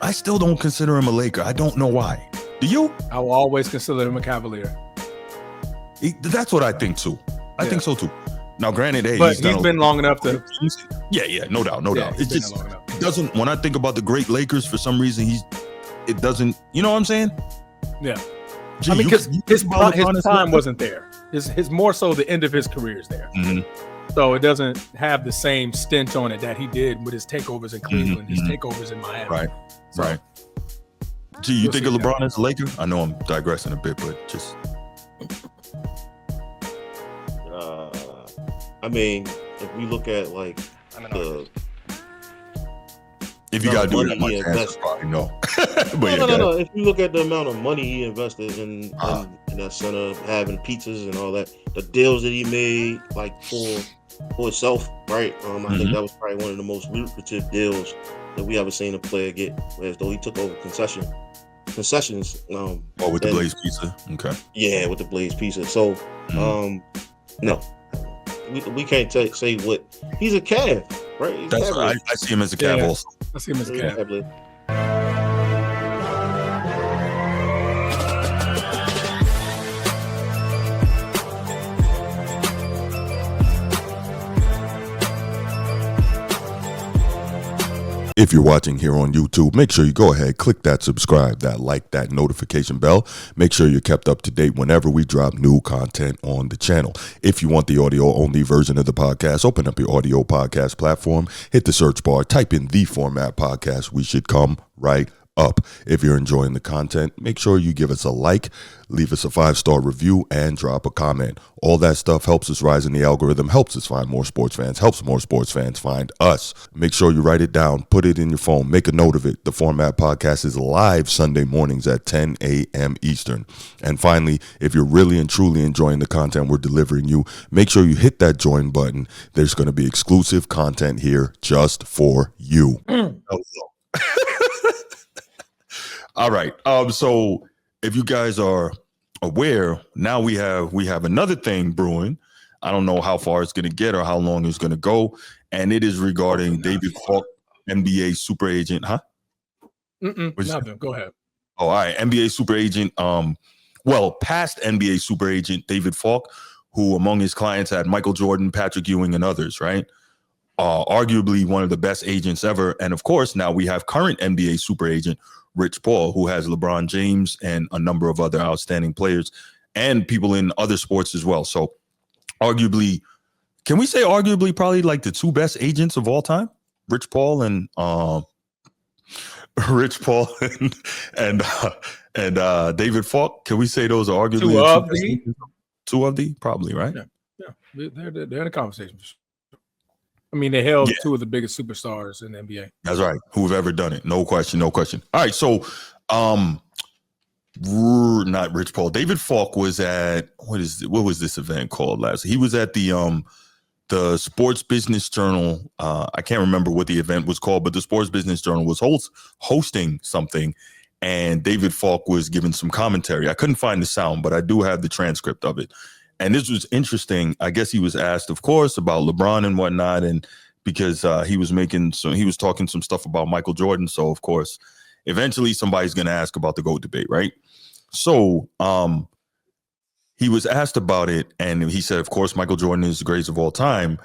I still don't consider him a Laker. I don't know why. Do you? I will always consider him a Cavalier. That's what I think too. I think so too. Now, granted, hey, but he's been long enough to. Yeah, no doubt. It just doesn't. When I think about the great Lakers, for some reason, it doesn't. You know what I'm saying? Yeah. I mean, because his prime wasn't there. His more so the end of his career is there. Mm-hmm. So it doesn't have the same stench on it that he did with his takeovers in Cleveland, his takeovers in Miami. Right. Gee, you think of LeBron as a Laker? I know I'm digressing a bit, but just. I mean, if we look at like if you gotta do it, my answer probably no. But no. If you look at the amount of money he invested in that center, having pizzas and all that, the deals that he made, like for himself, right? I think that was probably one of the most lucrative deals that we ever seen a player get. Whereas though he took over concessions. With the Blaze Pizza, okay. Yeah, with the Blaze Pizza. So, no. We can't say what he's a Cav, right? That's right. I see him as a Cav also. I see him as a Cav. If you're watching here on YouTube, make sure you go ahead, click that subscribe, that like, that notification bell. Make sure you're kept up to date whenever we drop new content on the channel. If you want the audio only version of the podcast, open up your audio podcast platform, hit the search bar, type in The Format Podcast. We should come right up. If you're enjoying the content, make sure you give us a like, leave us a 5-star review, and drop a comment. All that stuff helps us rise in the algorithm, helps us find more sports fans, helps more sports fans find us. Make sure you write it down, put it in your phone, make a note of it. The Format Podcast is live Sunday mornings at 10 a.m. Eastern. And finally, if you're really and truly enjoying the content we're delivering you, make sure you hit that join button. There's going to be exclusive content here just for you. All right. So if you guys are aware, now we have another thing brewing. I don't know how far it's going to get or how long it's going to go, and it is regarding David Falk, NBA super agent. Huh? Nothing. Go ahead. Oh, all right. NBA super agent. Past NBA super agent David Falk, who among his clients had Michael Jordan, Patrick Ewing, and others. Right. Arguably one of the best agents ever, and of course now we have current NBA super agent Rich Paul, who has LeBron James and a number of other outstanding players and people in other sports as well. So arguably, can we say arguably probably like the two best agents of all time? Rich Paul and David Falk. Can we say those are arguably two of the probably, right? Yeah. They're in a conversation. I mean, they held two of the biggest superstars in the NBA. That's right. Who've ever done it? No question. All right. So, not Rich Paul. David Falk was at what was this event called last? He was at the Sports Business Journal. I can't remember what the event was called, but the Sports Business Journal was hosting something, and David Falk was giving some commentary. I couldn't find the sound, but I do have the transcript of it. And this was interesting. I guess he was asked, of course, about LeBron and whatnot, and because he was talking some stuff about Michael Jordan. So, of course, eventually somebody's going to ask about the GOAT debate, right? So, he was asked about it, and he said, of course, Michael Jordan is the greatest of all time.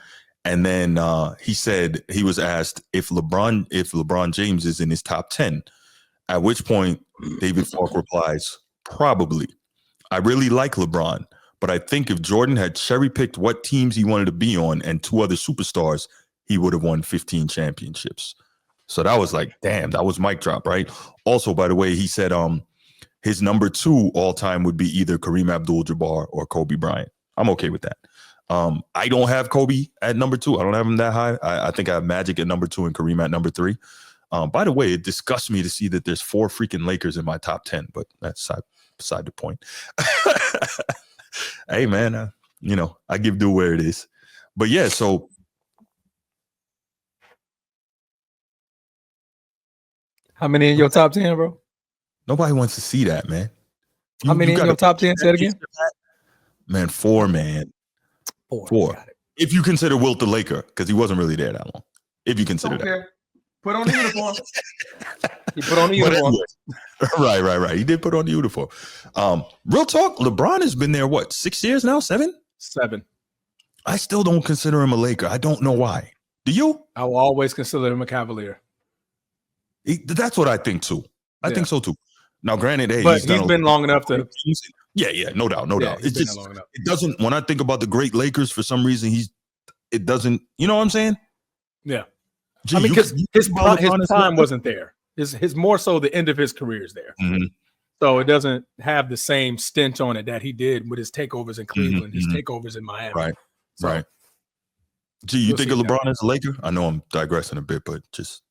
And then he said he was asked if LeBron James is in his top 10. At which point, David Falk replies, "Probably. I really like LeBron. But I think if Jordan had cherry-picked what teams he wanted to be on and two other superstars, he would have won 15 championships." So that was like, damn, that was mic drop, right? Also, by the way, he said his number 2 all-time would be either Kareem Abdul-Jabbar or Kobe Bryant. I'm okay with that. I don't have Kobe at number 2. I don't have him that high. I think I have Magic at number 2 and Kareem at number 3. By the way, it disgusts me to see that there's 4 freaking Lakers in my top 10, but that's beside the point. Hey, man, I give due where it is. But yeah, so. How many in your top 10, bro? Nobody wants to see that, man. How many in your top 10? Say it again. Man, 4, man. 4. If you consider Wilt the Laker, because he wasn't really there that long. If you consider that. Put on the uniform. He put on the uniform. Anyway, right. He did put on the uniform. Real talk, LeBron has been there, what, 6 years now? 7? 7. I still don't consider him a Laker. I don't know why. Do you? I will always consider him a Cavalier. That's what I think too. I think so too. Now, granted, hey, but he's been long enough to. Yeah, no doubt. It's just long enough. It doesn't. When I think about the great Lakers, for some reason, it doesn't. You know what I'm saying? Yeah. Gee, because his prime wasn't there. His more so the end of his career is there. Mm-hmm. So it doesn't have the same stench on it that he did with his takeovers in Cleveland, his takeovers in Miami. Right. Gee, you think of LeBron as a Laker? I know I'm digressing a bit, but just.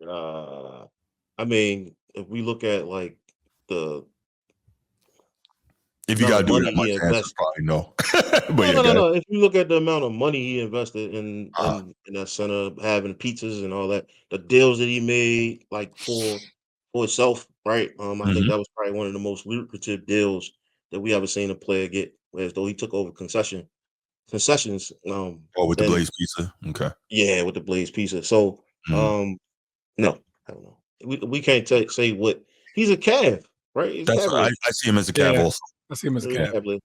I mean, if we look at like if you gotta do that much, answer probably no. But no. If you look at the amount of money he invested in that center, having pizzas and all that, the deals that he made, like for himself, right? I think that was probably one of the most lucrative deals that we ever seen a player get, as though he took over concessions. With the Blaze Pizza, okay. Yeah, with the Blaze Pizza. So, no, I don't know. We can't say what he's a Cav, right? He's That's right. I see him as a Cav also. I see him as a Cav.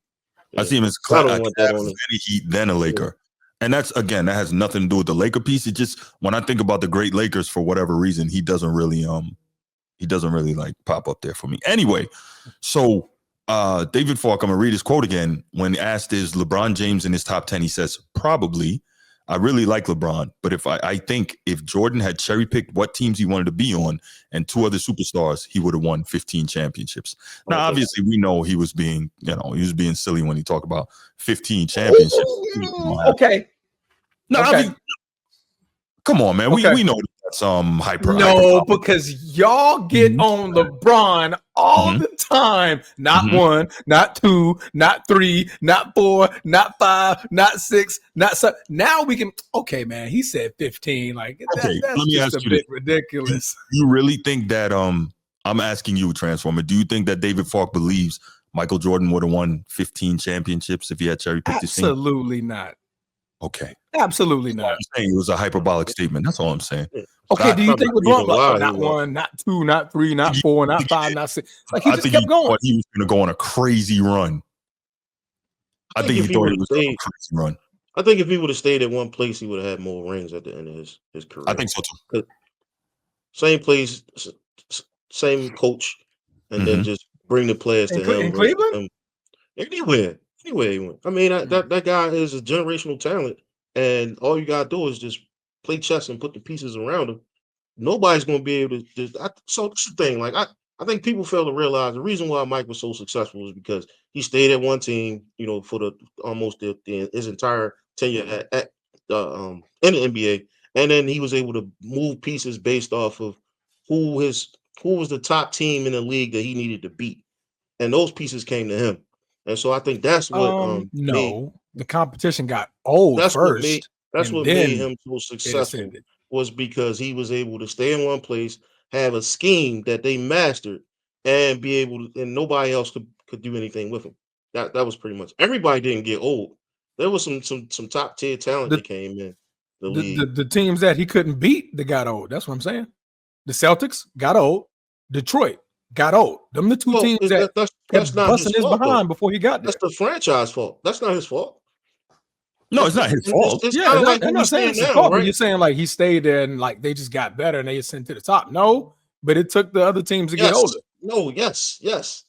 I see him as a Cav, then a Heat, then a Laker. And that has nothing to do with the Laker piece. It just, when I think about the great Lakers, for whatever reason, he doesn't really like pop up there for me. Anyway, so David Falk, I'm gonna read his quote again. When asked is LeBron James in his top 10, he says, probably. I really like LeBron, but I think if Jordan had cherry picked what teams he wanted to be on and 2 other superstars, he would have won 15 championships. Now, obviously, we know he was being silly when he talked about 15 championships. Okay. No, okay. I mean, come on, man. Okay. We know that's hyper. No, because y'all get on LeBron all the time. Not 1, not 2, not 3, not 4, not 5, not 6, not 7. Now we can. Okay, man. He said 15. Like that's let me just ask you bit ridiculous. You really think that? I'm asking you, Transformer. Do you think that David Falk believes Michael Jordan would have won 15 championships if he had cherry picked his team? Absolutely not. Okay. Absolutely not. I'm saying it was a hyperbolic statement. That's all I'm saying. Okay, do you think LeBron not 1, not 2, not 3, not 4, not 5, not 6? Like he just kept going. He was going to go on a crazy run. I think he thought he was going on a crazy run. I think if he would have stayed at one place, he would have had more rings at the end of his career. I think so too. Same place, same coach, and then just bring the players to him. In Cleveland? Anywhere he went. I mean, that guy is a generational talent, and all you gotta do is just play chess and put the pieces around him. Nobody's gonna be able to. So that's the thing. Like I think people fail to realize the reason why Mike was so successful is because he stayed at one team, for his entire tenure in the NBA, and then he was able to move pieces based off of who was the top team in the league that he needed to beat, and those pieces came to him. And so I think that's what the competition got old first. That's what made him so successful, was because he was able to stay in one place, have a scheme that they mastered, and be able to, and nobody else could do anything with him. That was pretty much. Everybody didn't get old. There was some top tier talent that came in the league. The teams that he couldn't beat that got old. That's what I'm saying. The Celtics got old. Detroit got old. Them the two teams that's not busting his behind before he got there. That's the franchise fault. That's not his fault. No, it's not his fault. It's like I'm not saying it's his fault, but you're saying like he stayed there and like they just got better and they ascended to the top. No, but it took the other teams to get older. No, yes.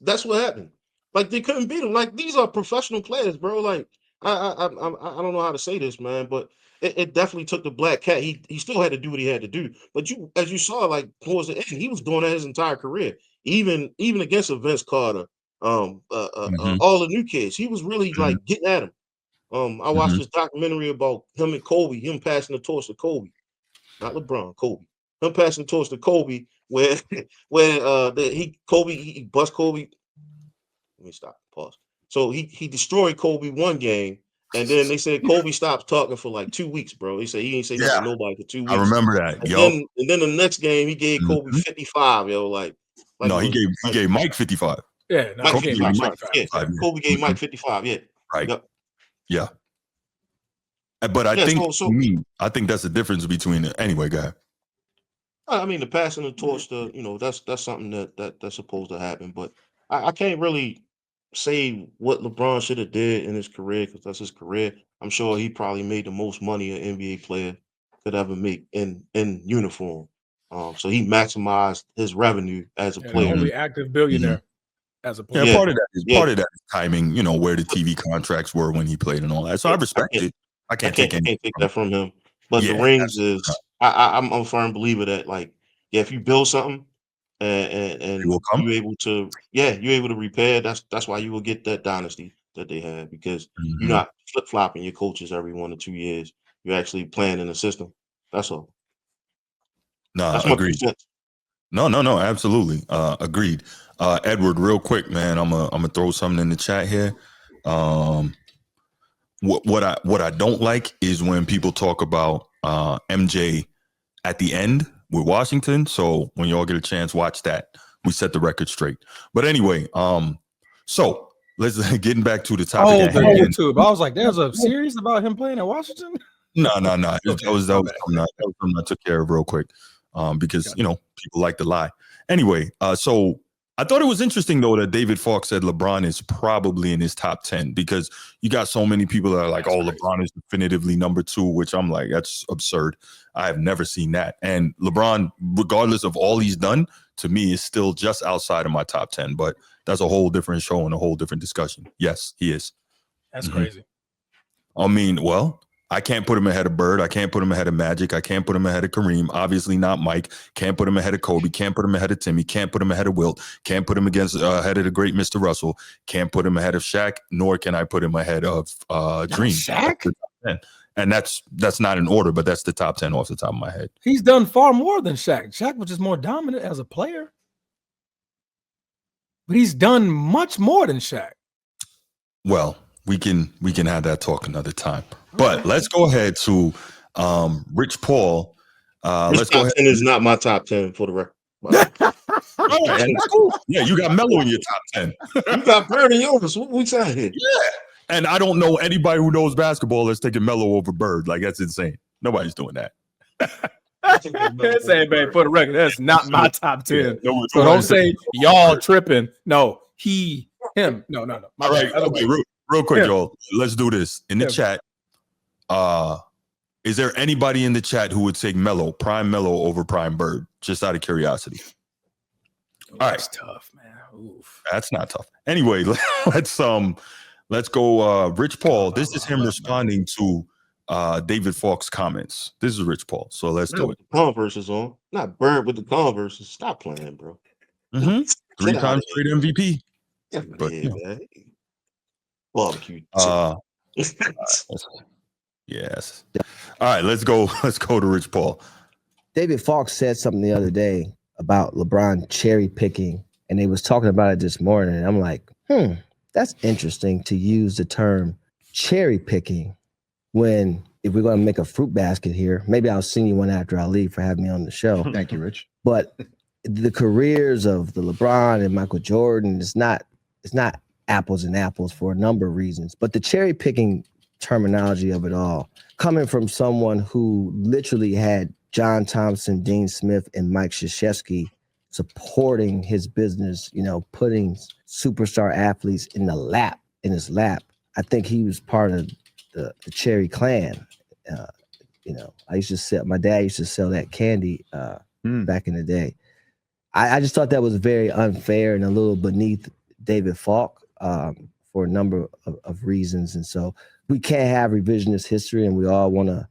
That's what happened. Like they couldn't beat him. Like these are professional players, bro. Like I don't know how to say this, man, but it definitely took the black cat. He still had to do what he had to do. But as you saw, like towards the end, he was doing that his entire career. Even against a Vince Carter, all the new kids, he was really like getting at him. I watched this documentary about him and Kobe, him passing the torch to Kobe, not LeBron, Kobe. Him passing the torch to Kobe, where he bust Kobe. Let me stop. Pause. So he destroyed Kobe one game, and then they said Kobe stopped talking for like 2 weeks, bro. He said he ain't say nothing to nobody for 2 weeks. I remember that. And then the next game he gave Kobe 55, no, he gave Mike 55. Yeah, no, Kobe gave Mike 55. Yeah. Right. Yep. Yeah. But I think I think that's the difference between it. Anyway, go ahead. I mean, the passing the torch, that's something that's supposed to happen. But I can't really say what LeBron should have did in his career because that's his career. I'm sure he probably made the most money an NBA player could ever make in uniform. So he maximized his revenue as a player. Only active billionaire as a player. Yeah, part of that is timing. Where the TV contracts were when he played and all that. So I respect it. I can't take that from him. But the rings is I'm a firm believer that if you build something and you're able to repair, that's why you will get that dynasty that they had because you're not flip flopping your coaches every 1 or 2 years. You're actually playing in the system. That's all. Nah, agreed. No, absolutely. Agreed. Edward, real quick, man. I'm gonna throw something in the chat here. What I don't like is when people talk about MJ at the end with Washington. So when y'all get a chance, watch that. We set the record straight. But anyway, so let's getting back to the topic at hand. YouTube. I was like, there's a series about him playing at Washington. No. That was something I took care of real quick. Because people like to lie. Anyway, so I thought it was interesting though that David Falk said LeBron is probably in his top 10 because you got so many people that are like, LeBron is definitively number 2, which I'm like, that's absurd. I have never seen that. And LeBron, regardless of all he's done, to me is still just outside of my top 10. But that's a whole different show and a whole different discussion. Yes, he is. That's crazy. I mean, I can't put him ahead of Bird. I can't put him ahead of Magic. I can't put him ahead of Kareem. Obviously not Mike. Can't put him ahead of Kobe. Can't put him ahead of Timmy. Can't put him ahead of Wilt. Can't put him ahead of the great Mr. Russell. Can't put him ahead of Shaq. Nor can I put him ahead of Dream. Shaq? And that's not in order, but that's the top 10 off the top of my head. He's done far more than Shaq. Shaq was just more dominant as a player. But he's done much more than Shaq. Well, we can have that talk another time. But let's go ahead to Rich Paul. Let's go ahead. 10 is not my top 10 for the record. That's cool. Yeah, you got Melo in your top 10. You got Bird in yours. What we saying? Yeah. And I don't know anybody who knows basketball that's taking Melo over Bird. Like, that's insane. Nobody's doing that. Say, babe, for the record, that's not my top 10. So don't say y'all tripping. No, him. No. All right. Okay, real quick, y'all. Let's do this. In the chat, is there anybody in the chat who would take Prime Melo over Prime Bird? Just out of curiosity. All right. That's tough, man. Oof. That's not tough. Anyway, let's go. Rich Paul. This is him responding to David Falk's comments. This is Rich Paul. So let's do it. Converse is on. Not Bird with the Converse. Stop playing, bro. 3 times straight MVP. Man. Barbecue. Yes. All right, let's go to Rich Paul. David Falk said something the other day about LeBron cherry picking, and they was talking about it this morning. And I'm like, that's interesting to use the term cherry picking when if we're going to make a fruit basket here, maybe I'll sing you one after I leave for having me on the show. Thank you, Rich. But the careers of the LeBron and Michael Jordan, it's not apples and apples for a number of reasons. But the cherry picking terminology of it all, coming from someone who literally had John Thompson, Dean Smith, and Mike Krzyzewski supporting his business, putting superstar athletes in his lap. I think he was part of the Cherry Clan. My dad used to sell that candy back in the day. I just thought that was very unfair and a little beneath David Falk for a number of reasons. And so we can't have revisionist history, and we all want to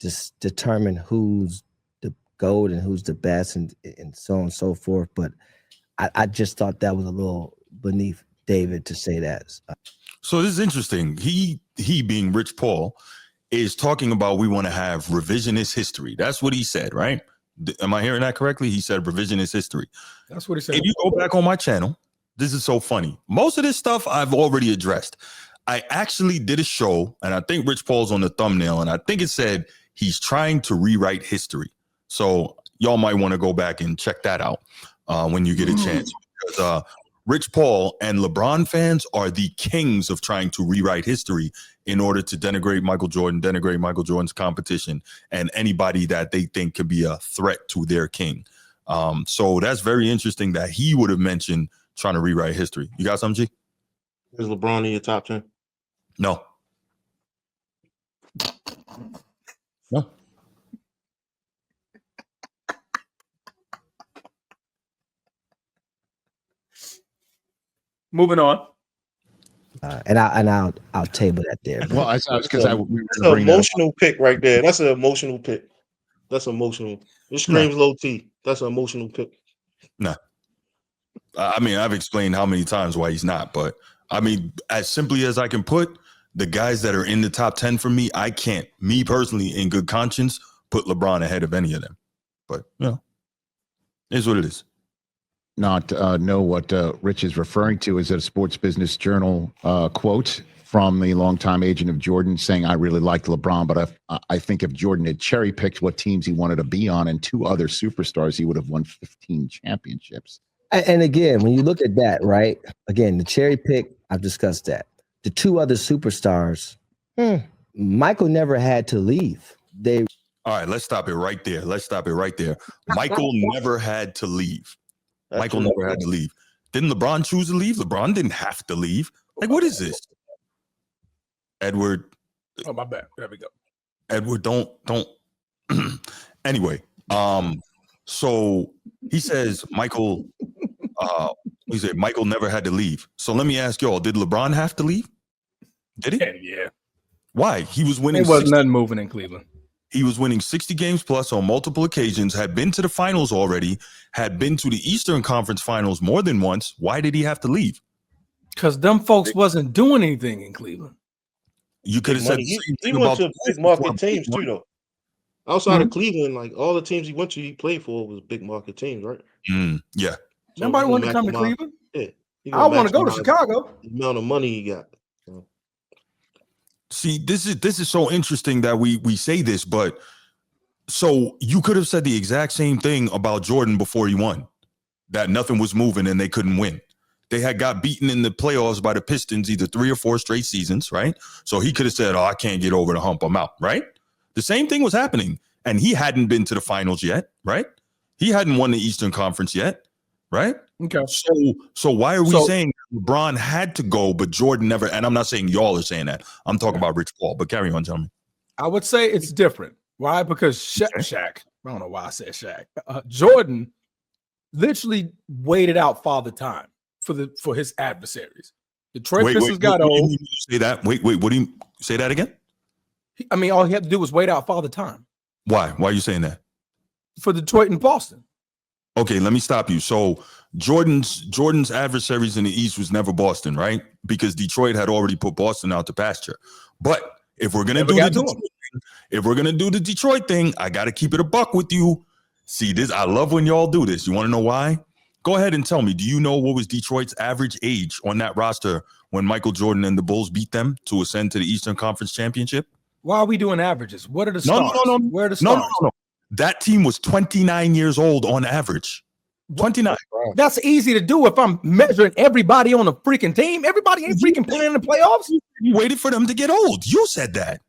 just determine who's the GOAT and who's the best and so on and so forth. But I just thought that was a little beneath David to say that. So this is interesting. He being Rich Paul is talking about we want to have revisionist history. That's what he said, right? Am I hearing that correctly? He said revisionist history. That's what he said. If you go back on my channel, this is so funny. Most of this stuff I've already addressed. I actually did a show, and I think Rich Paul's on the thumbnail, and I think it said he's trying to rewrite history. So y'all might want to go back and check that out when you get a chance. Because Rich Paul and LeBron fans are the kings of trying to rewrite history in order to denigrate Michael Jordan, denigrate Michael Jordan's competition, and anybody that they think could be a threat to their king. So that's very interesting that he would have mentioned trying to rewrite history. You got something, G? Is LeBron in your top 10? No. No. Moving on. And I'll table that there. Well, I was because we were That's going to an bring emotional pick right there. That's an emotional pick. That's emotional. It screams low T. That's an emotional pick. Nah. I mean, I've explained how many times why he's not, but I mean, as simply as I can put, the guys that are in the top 10 for me, I can't, me personally, in good conscience, put LeBron ahead of any of them. But, you know, it is what it is. not know what Rich is referring to is a Sports Business Journal quote from the longtime agent of Jordan saying, I really liked LeBron, but I think if Jordan had cherry picked what teams he wanted to be on and 2 other superstars, he would have won 15 championships. And again, when you look at that, right? Again, the cherry pick, I've discussed that. The 2 other superstars, Michael never had to leave. All right, let's stop it right there. Michael never had to leave. Michael never had to leave. Didn't LeBron choose to leave? LeBron didn't have to leave. Like, what is this? Edward. Oh, my bad. There we go. Edward, don't. Anyway, so he says Michael, he said Michael never had to leave. So let me ask y'all, did LeBron have to leave? Did he? Yeah. Why? He was winning. It wasn't nothing moving in Cleveland. He was winning 60 games plus on multiple occasions, had been to the finals already, had been to the Eastern Conference Finals more than once. Why did he have to leave? Because them folks wasn't doing anything in Cleveland. You could have said the same he thing went about to big market teams too, though. Outside of Cleveland, like all the teams he went to, he played for was big market teams, right? Yeah. So Nobody he wanted to gonna come to maximize- Cleveland. Yeah, he I gonna want to go to maximize Chicago. the amount of money he got. See, this is so interesting that we say this, but so you could have said the exact same thing about Jordan before he won, that nothing was moving and they couldn't win. They had got beaten in the playoffs by the Pistons either 3 or 4 straight seasons, right? So he could have said, oh, I can't get over the hump, I'm out, right? The same thing was happening. And he hadn't been to the finals yet, right? He hadn't won the Eastern Conference yet, right? Okay. So why are we saying LeBron had to go, but Jordan never? And I'm not saying y'all are saying that. I'm talking about Rich Paul, but carry on, gentlemen. I would say it's different. Why? Because Shaq, I don't know why I said Shaq. Jordan literally waited out Father Time for his adversaries. Detroit Pistons got old. You say that? Wait. What do you say that again? I mean, all he had to do was wait out Father Time. Why? Why are you saying that? For Detroit and Boston. Okay, let me stop you. So Jordan's adversaries in the East was never Boston, right? Because Detroit had already put Boston out to pasture. But if we're gonna do the Detroit thing, I gotta keep it a buck with you. See this? I love when y'all do this. You want to know why? Go ahead and tell me. Do you know what was Detroit's average age on that roster when Michael Jordan and the Bulls beat them to ascend to the Eastern Conference Championship? Why are we doing averages? What are the stars? No. Where are the stars? No. That team was 29 years old on average. 29. That's easy to do if I'm measuring everybody on a freaking team. Everybody ain't freaking playing in the playoffs. You waited for them to get old. You said that.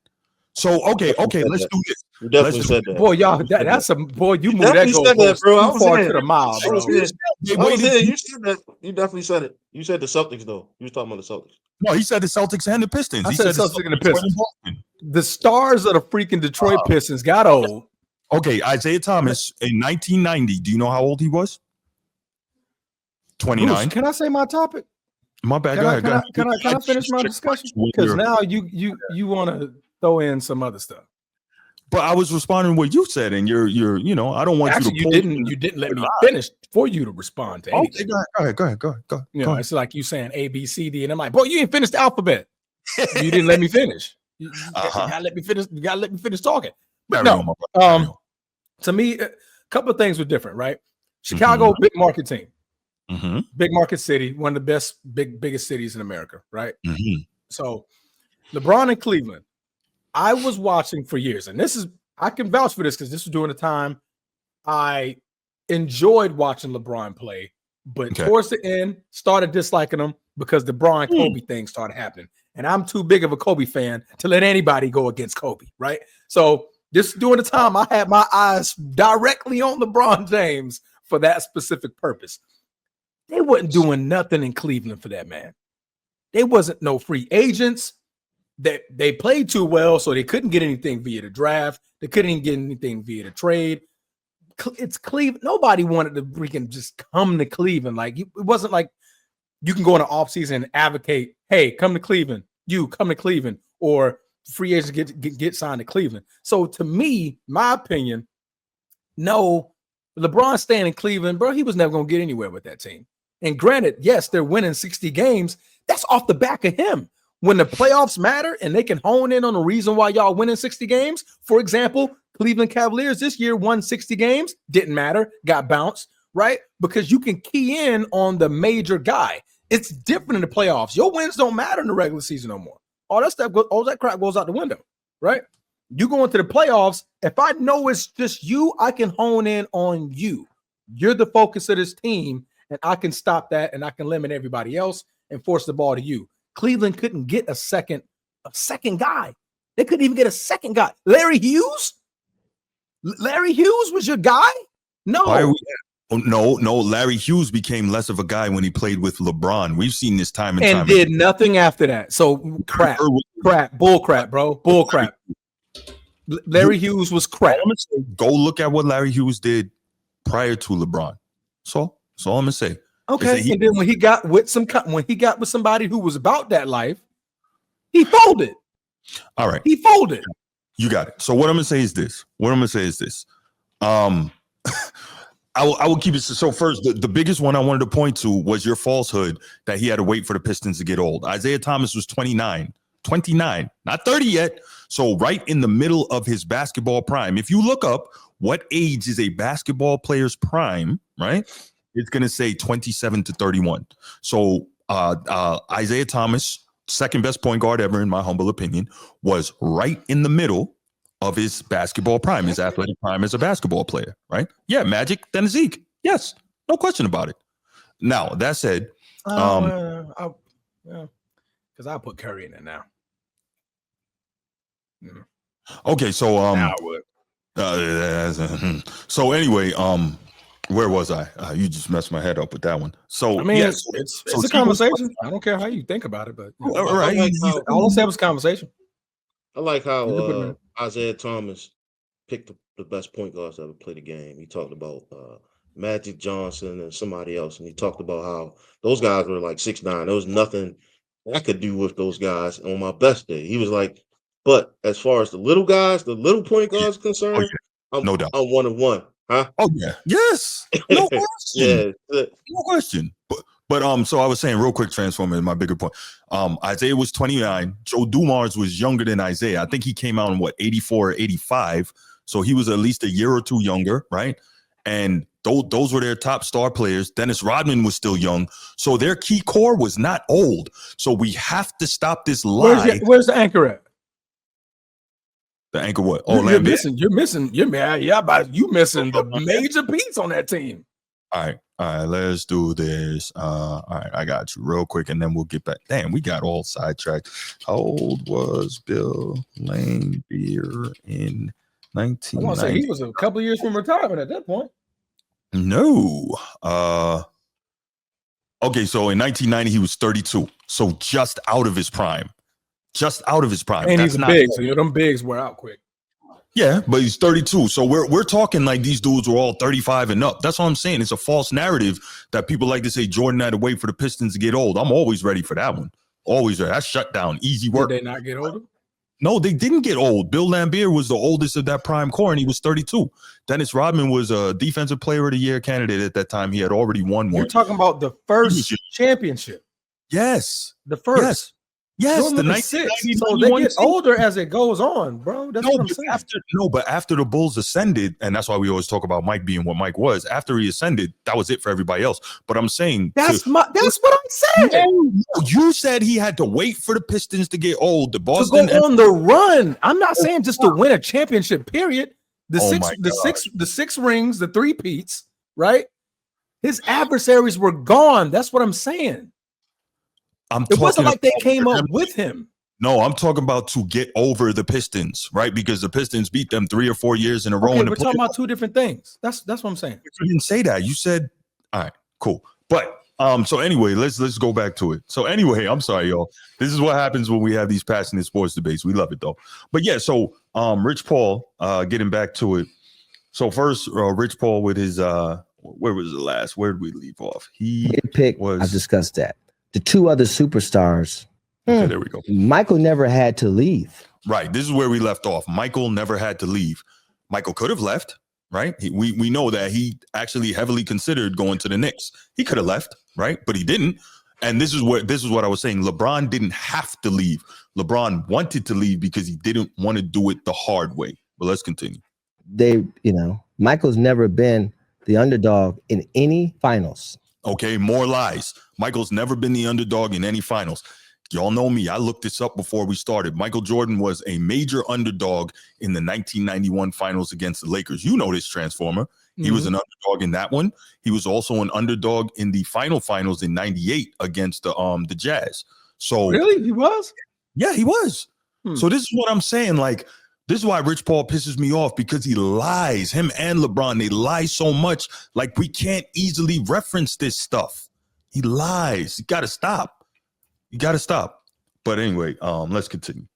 So okay, let's do this. You definitely said that. Boy, y'all, that's a boy. You moved that said that, bro. I too was far here. to the mile, bro. I was here. You said that. You definitely said it. You said the Celtics, though. You was talking about the Celtics. No, he said the Celtics and the Pistons. I said the Celtics and the Pistons. The stars of the freaking Detroit Pistons got old. Okay, Isaiah Thomas in 1990. Do you know how old he was? 29. Bruce, can I say my topic? My bad. Go ahead. Can I finish my discussion? Because now you want to throw in some other stuff. But I was responding to what you said, and you're I don't want Actually, you to. you didn't let me finish for you to respond to anything. Okay, go ahead. You know, it's like you saying A, B, C, D, and I'm like, boy, you ain't finished the alphabet. You didn't let me finish. You gotta let me finish. You gotta let me finish talking. But to me, a couple of things were different, right? Chicago, big market team, big market city, one of the best, biggest cities in America, right? So, LeBron in Cleveland, I was watching for years, and I can vouch for this because this was during the time I enjoyed watching LeBron play, but towards the end, started disliking him because the Bron Kobe thing started happening. and I'm too big of a Kobe fan to let anybody go against Kobe, right? So this during the time I had my eyes directly on LeBron James for that specific purpose. They wasn't doing nothing in Cleveland for that man. They wasn't no free agents. They played too well, so they couldn't get anything via the draft. They couldn't get anything via the trade. It's Cleveland. Nobody wanted to freaking just come to Cleveland. Like, it wasn't like you can go in the offseason and advocate, hey, come to Cleveland. You come to Cleveland, or free agents get signed to Cleveland. So to me, my opinion, no, LeBron staying in Cleveland, bro, he was never going to get anywhere with that team. And granted, yes, they're winning 60 games. That's off the back of him. When the playoffs matter and they can hone in on the reason why y'all winning 60 games. For example, Cleveland Cavaliers this year won 60 games. Didn't matter. Got bounced, right? Because you can key in on the major guy. It's different in the playoffs. Your wins don't matter in the regular season no more. All that crap goes out the window, right? You go into the playoffs. If I know it's just you, I can hone in on you. You're the focus of this team, and I can stop that, and I can limit everybody else and force the ball to you. Cleveland couldn't get a second guy. They couldn't even get a second guy. Larry Hughes? Larry Hughes was your guy? No. No. Larry Hughes became less of a guy when he played with LeBron. We've seen this time and time. And did nothing after that. So bull crap, bro. Bull crap. Larry Hughes was crap. Go look at what Larry Hughes did prior to LeBron. So that's all I'm gonna say. Okay, and then when he got with somebody who was about that life, he folded. All right, he folded. You got it. So what I'm gonna say is this. I will keep it. So first, the biggest one I wanted to point to was your falsehood that he had to wait for the Pistons to get old. Isaiah Thomas was 29, not 30 yet. So right in the middle of his basketball prime. If you look up what age is a basketball player's prime, right? It's going to say 27 to 31. So Isaiah Thomas, second best point guard ever, in my humble opinion, was right in the middle of his basketball prime, his athletic prime as a basketball player, right? Yeah, Magic, then Zeke. Yes, no question about it. Now, that said, because I'll put Curry in there now. Okay, so now I would. So anyway, where was I? You just messed my head up with that one. So I mean, yes, it's a conversation. I don't care how you think about it, but all right. All I said was conversation. I like how Isaiah Thomas picked the best point guards that ever played the game. He talked about Magic Johnson and somebody else, and he talked about how those guys were like 6'9". There was nothing I could do with those guys on my best day. He was like, but as far as the little guys, the little point guards concerned, no doubt, I'm 1 of 1. Huh? Oh yeah, yes, no question, no question. But so I was saying real quick, Transformer is my bigger point. Isaiah was 29. Joe Dumars was younger than Isaiah. I think he came out in 84 or 85. So he was at least a year or two younger, right? And those were their top star players. Dennis Rodman was still young. So their key core was not old. So we have to stop this lie. Where's the anchor at? The anchor what? Oh, you're missing the major piece on that team. All right, let's do this. All right, I got you real quick, and then we'll get back. Damn, we got all sidetracked. How old was Bill Laimbeer in 1990? I want to say he was a couple years from retirement at that point. No. Okay, so in 1990, he was 32. So just out of his prime. And he's big, so them bigs were out quick. Yeah, but he's 32. So we're talking like these dudes were all 35 and up. That's what I'm saying. It's a false narrative that people like to say Jordan had to wait for the Pistons to get old. I'm always ready for that one. Always ready. That's shut down. Easy work. Did they not get older? No, they didn't get old. Bill Laimbeer was the oldest of that prime core, and he was 32. Dennis Rodman was a Defensive Player of the Year candidate at that time. He had already won one. You're talking about the first championship. Yes. The first. Yes, the 1990. So they get older as it goes on, bro. That's what I'm saying. But after the Bulls ascended, and that's why we always talk about Mike being what Mike was. After he ascended, that was it for everybody else. But I'm saying that's what I'm saying. You said he had to wait for the Pistons to get old. The Boston to go on the run. I'm not saying just to win a championship. Period. The six rings, the three-peats, right? His adversaries were gone. That's what I'm saying. It wasn't like they came up with him. No, I'm talking about to get over the Pistons, right? Because the Pistons beat them 3 or 4 years in a row. Okay, we're talking about two different things. That's what I'm saying. You didn't say that. You said, all right, cool. But so anyway, let's go back to it. So anyway, I'm sorry, y'all. This is what happens when we have these passionate sports debates. We love it though. But yeah, so Rich Paul, getting back to it. So first, Rich Paul with his where was the last? Where did we leave off? He picked. I've discussed that. The two other superstars. Okay, there we go. Michael never had to leave. Right. This is where we left off. Michael never had to leave. Michael could have left, right? We know that he actually heavily considered going to the Knicks. He could have left, right? But he didn't. And this is what I was saying. LeBron didn't have to leave. LeBron wanted to leave because he didn't want to do it the hard way. But let's continue. Michael's never been the underdog in any finals. Okay, more lies. Michael's never been the underdog in any finals. Y'all know me. I looked this up before we started. Michael Jordan was a major underdog in the 1991 finals against the Lakers. You know this, Transformer. He was an underdog in that one. He was also an underdog in the finals in 98 against the Jazz. So really? He was? Yeah, he was. So this is what I'm saying. Like, this is why Rich Paul pisses me off, because he lies. Him and LeBron, they lie so much. Like, we can't easily reference this stuff. He lies. You got to stop. You got to stop. But anyway, let's continue.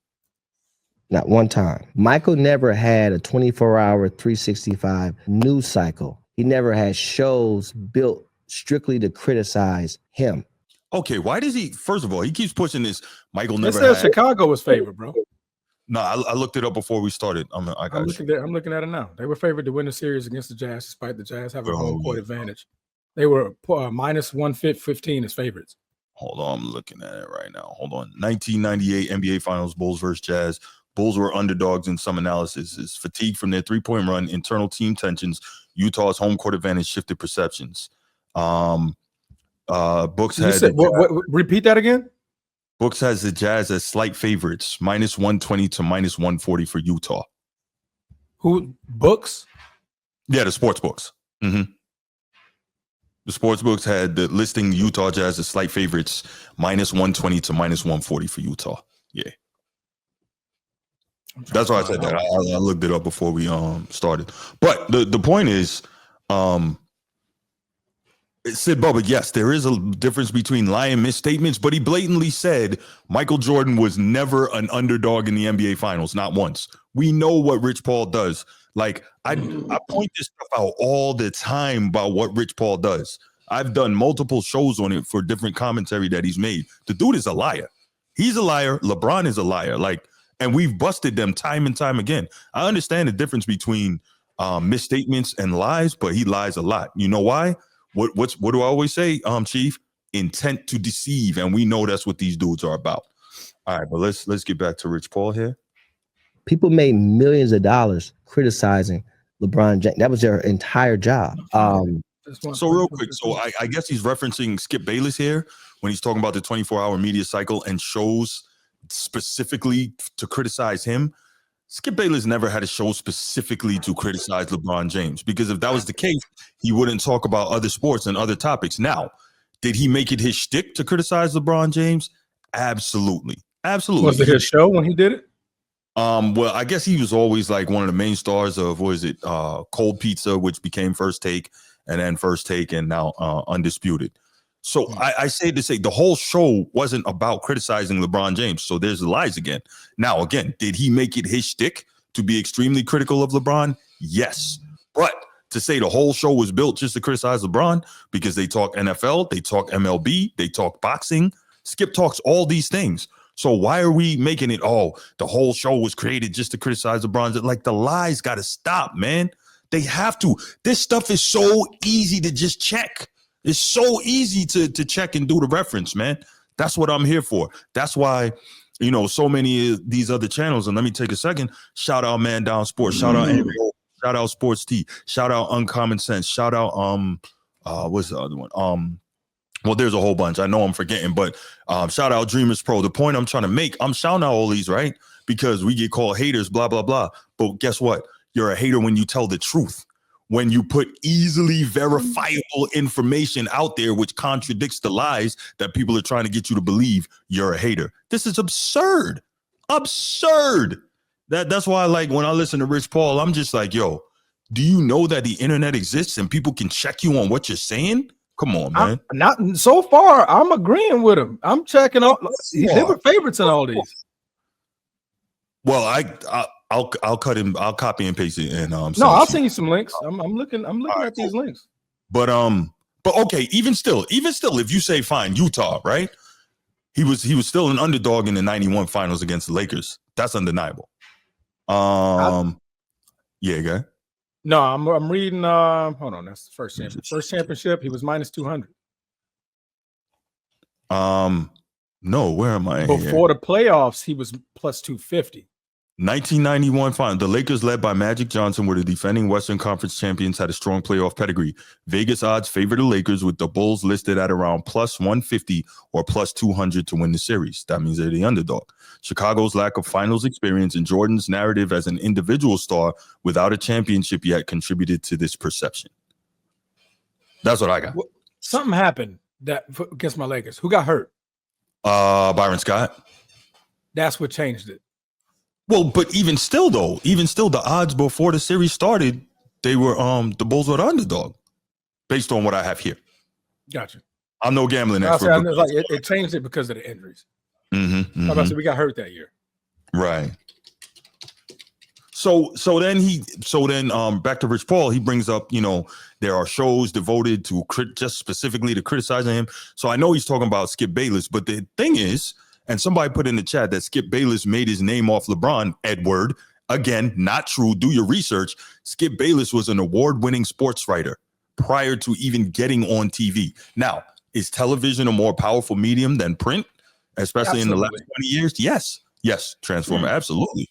Not one time. Michael never had a 24-hour, 365 news cycle. He never had shows built strictly to criticize him. Okay, why does he? First of all, he keeps pushing this. Michael never. It says Chicago was favored, bro. No, I looked it up before we started. I'm looking at it now. They were favored to win the series against the Jazz, despite the Jazz having a home court advantage. They were minus 115 as favorites. Hold on, I'm looking at it right now. Hold on. 1998 NBA Finals, Bulls versus Jazz. Bulls were underdogs in some analysis. Is fatigue from their three-point run, internal team tensions, Utah's home court advantage shifted perceptions. Books had repeat that again. Books has the Jazz as slight favorites, minus 120 to minus 140 for Utah. Who Books? Yeah, the sports books. Mm-hmm. The sports books had the listing Utah Jazz as slight favorites, minus 120 to minus 140 for Utah. Yeah. That's why I said that. I looked it up before we started. But the point is, Sid Bubba, yes, there is a difference between lying misstatements, but he blatantly said Michael Jordan was never an underdog in the NBA Finals, not once. We know what Rich Paul does. Like, I point this stuff out all the time about what Rich Paul does. I've done multiple shows on it for different commentary that he's made. The dude is a liar. He's a liar. LeBron is a liar. Like, and we've busted them time and time again. I understand the difference between misstatements and lies, but he lies a lot. You know why? What do I always say, Chief? Intent to deceive, and we know that's what these dudes are about. All right, but let's get back to Rich Paul here. People made millions of dollars criticizing LeBron James. That was their entire job. So real quick, so I guess he's referencing Skip Bayless here when he's talking about the 24-hour media cycle and shows specifically to criticize him. Skip Bayless never had a show specifically to criticize LeBron James, because if that was the case, he wouldn't talk about other sports and other topics. Now, did he make it his shtick to criticize LeBron James? Absolutely. Absolutely. Was it his show when he did it? Well, I guess he was always like one of the main stars of, Cold Pizza, which became First Take, and then First Take, and now Undisputed. So I say to say the whole show wasn't about criticizing LeBron James. So there's the lies again. Now, again, did he make it his shtick to be extremely critical of LeBron? Yes. But to say the whole show was built just to criticize LeBron because they talk NFL, they talk MLB, they talk boxing, Skip talks all these things. So why are we making it, the whole show was created just to criticize LeBron? Like, the lies got to stop, man. They have to. This stuff is so easy to just check. It's so easy to check and do the reference, man. That's what I'm here for. That's why, so many of these other channels, and let me take a second, shout out Man Down Sports, shout out Andrew, shout out Sports T, shout out Uncommon Sense, shout out, what's the other one? Well, there's a whole bunch. I know I'm forgetting, but shout out Dreamers Pro. The point I'm trying to make, I'm shouting out all these, right? Because we get called haters, blah, blah, blah. But guess what? You're a hater when you tell the truth. when you put easily verifiable information out there, which contradicts the lies that people are trying to get you to believe you're a hater. This is absurd. Absurd. That's why, like, when I listen to Rich Paul, I'm just like, yo, do you know that the internet exists and people can check you on what you're saying? Come on, man. Not so far. I'm agreeing with him. I'm checking out. They were favorites in all these. Well, I'll cut him. I'll copy and paste it. And I'll send you some links. I'm looking at these links. But okay. Even still, if you say fine, Utah, right? He was still an underdog in the '91 finals against the Lakers. That's undeniable. Yeah, guy. No, I'm reading. Hold on, that's the first championship. First championship, he was minus 200. No, where am I? Before the playoffs, he was plus 250. 1991 final. The Lakers, led by Magic Johnson, were the defending Western Conference champions, had a strong playoff pedigree. Vegas odds favor the Lakers, with the Bulls listed at around plus 150 or plus 200 to win the series. That means they're the underdog. Chicago's lack of finals experience and Jordan's narrative as an individual star without a championship yet contributed to this perception. That's what I got. Well, something happened against my Lakers. Who got hurt? Byron Scott. That's what changed it. Well, but even still, the odds before the series started, they were the Bulls were the underdog, based on what I have here. Gotcha. I'm no gambling expert. It changed it because of the injuries. Mm-hmm. We got hurt that year. Right. So then back to Rich Paul, he brings up, there are shows devoted to just specifically to criticizing him. So I know he's talking about Skip Bayless, but the thing is, and somebody put in the chat that Skip Bayless made his name off LeBron. Edward, again, not true. Do your research. Skip Bayless was an award-winning sports writer prior to even getting on TV. Now, is television a more powerful medium than print, especially in the last 20 years? Yes, Transformer, absolutely.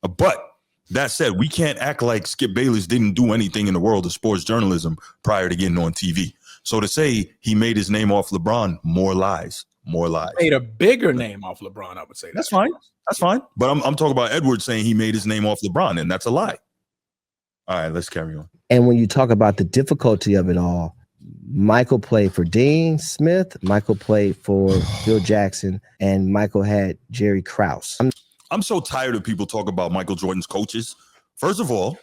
But that said, we can't act like Skip Bayless didn't do anything in the world of sports journalism prior to getting on TV. So to say he made his name off LeBron, more lies. Made a bigger name off LeBron, I would say. That's fine. But I'm talking about Edwards saying he made his name off LeBron, and that's a lie. All right, let's carry on. And when you talk about the difficulty of it all, Michael played for Dean Smith, Michael played for Phil Jackson, and Michael had Jerry Krause. I'm so tired of people talking about Michael Jordan's coaches. First of all,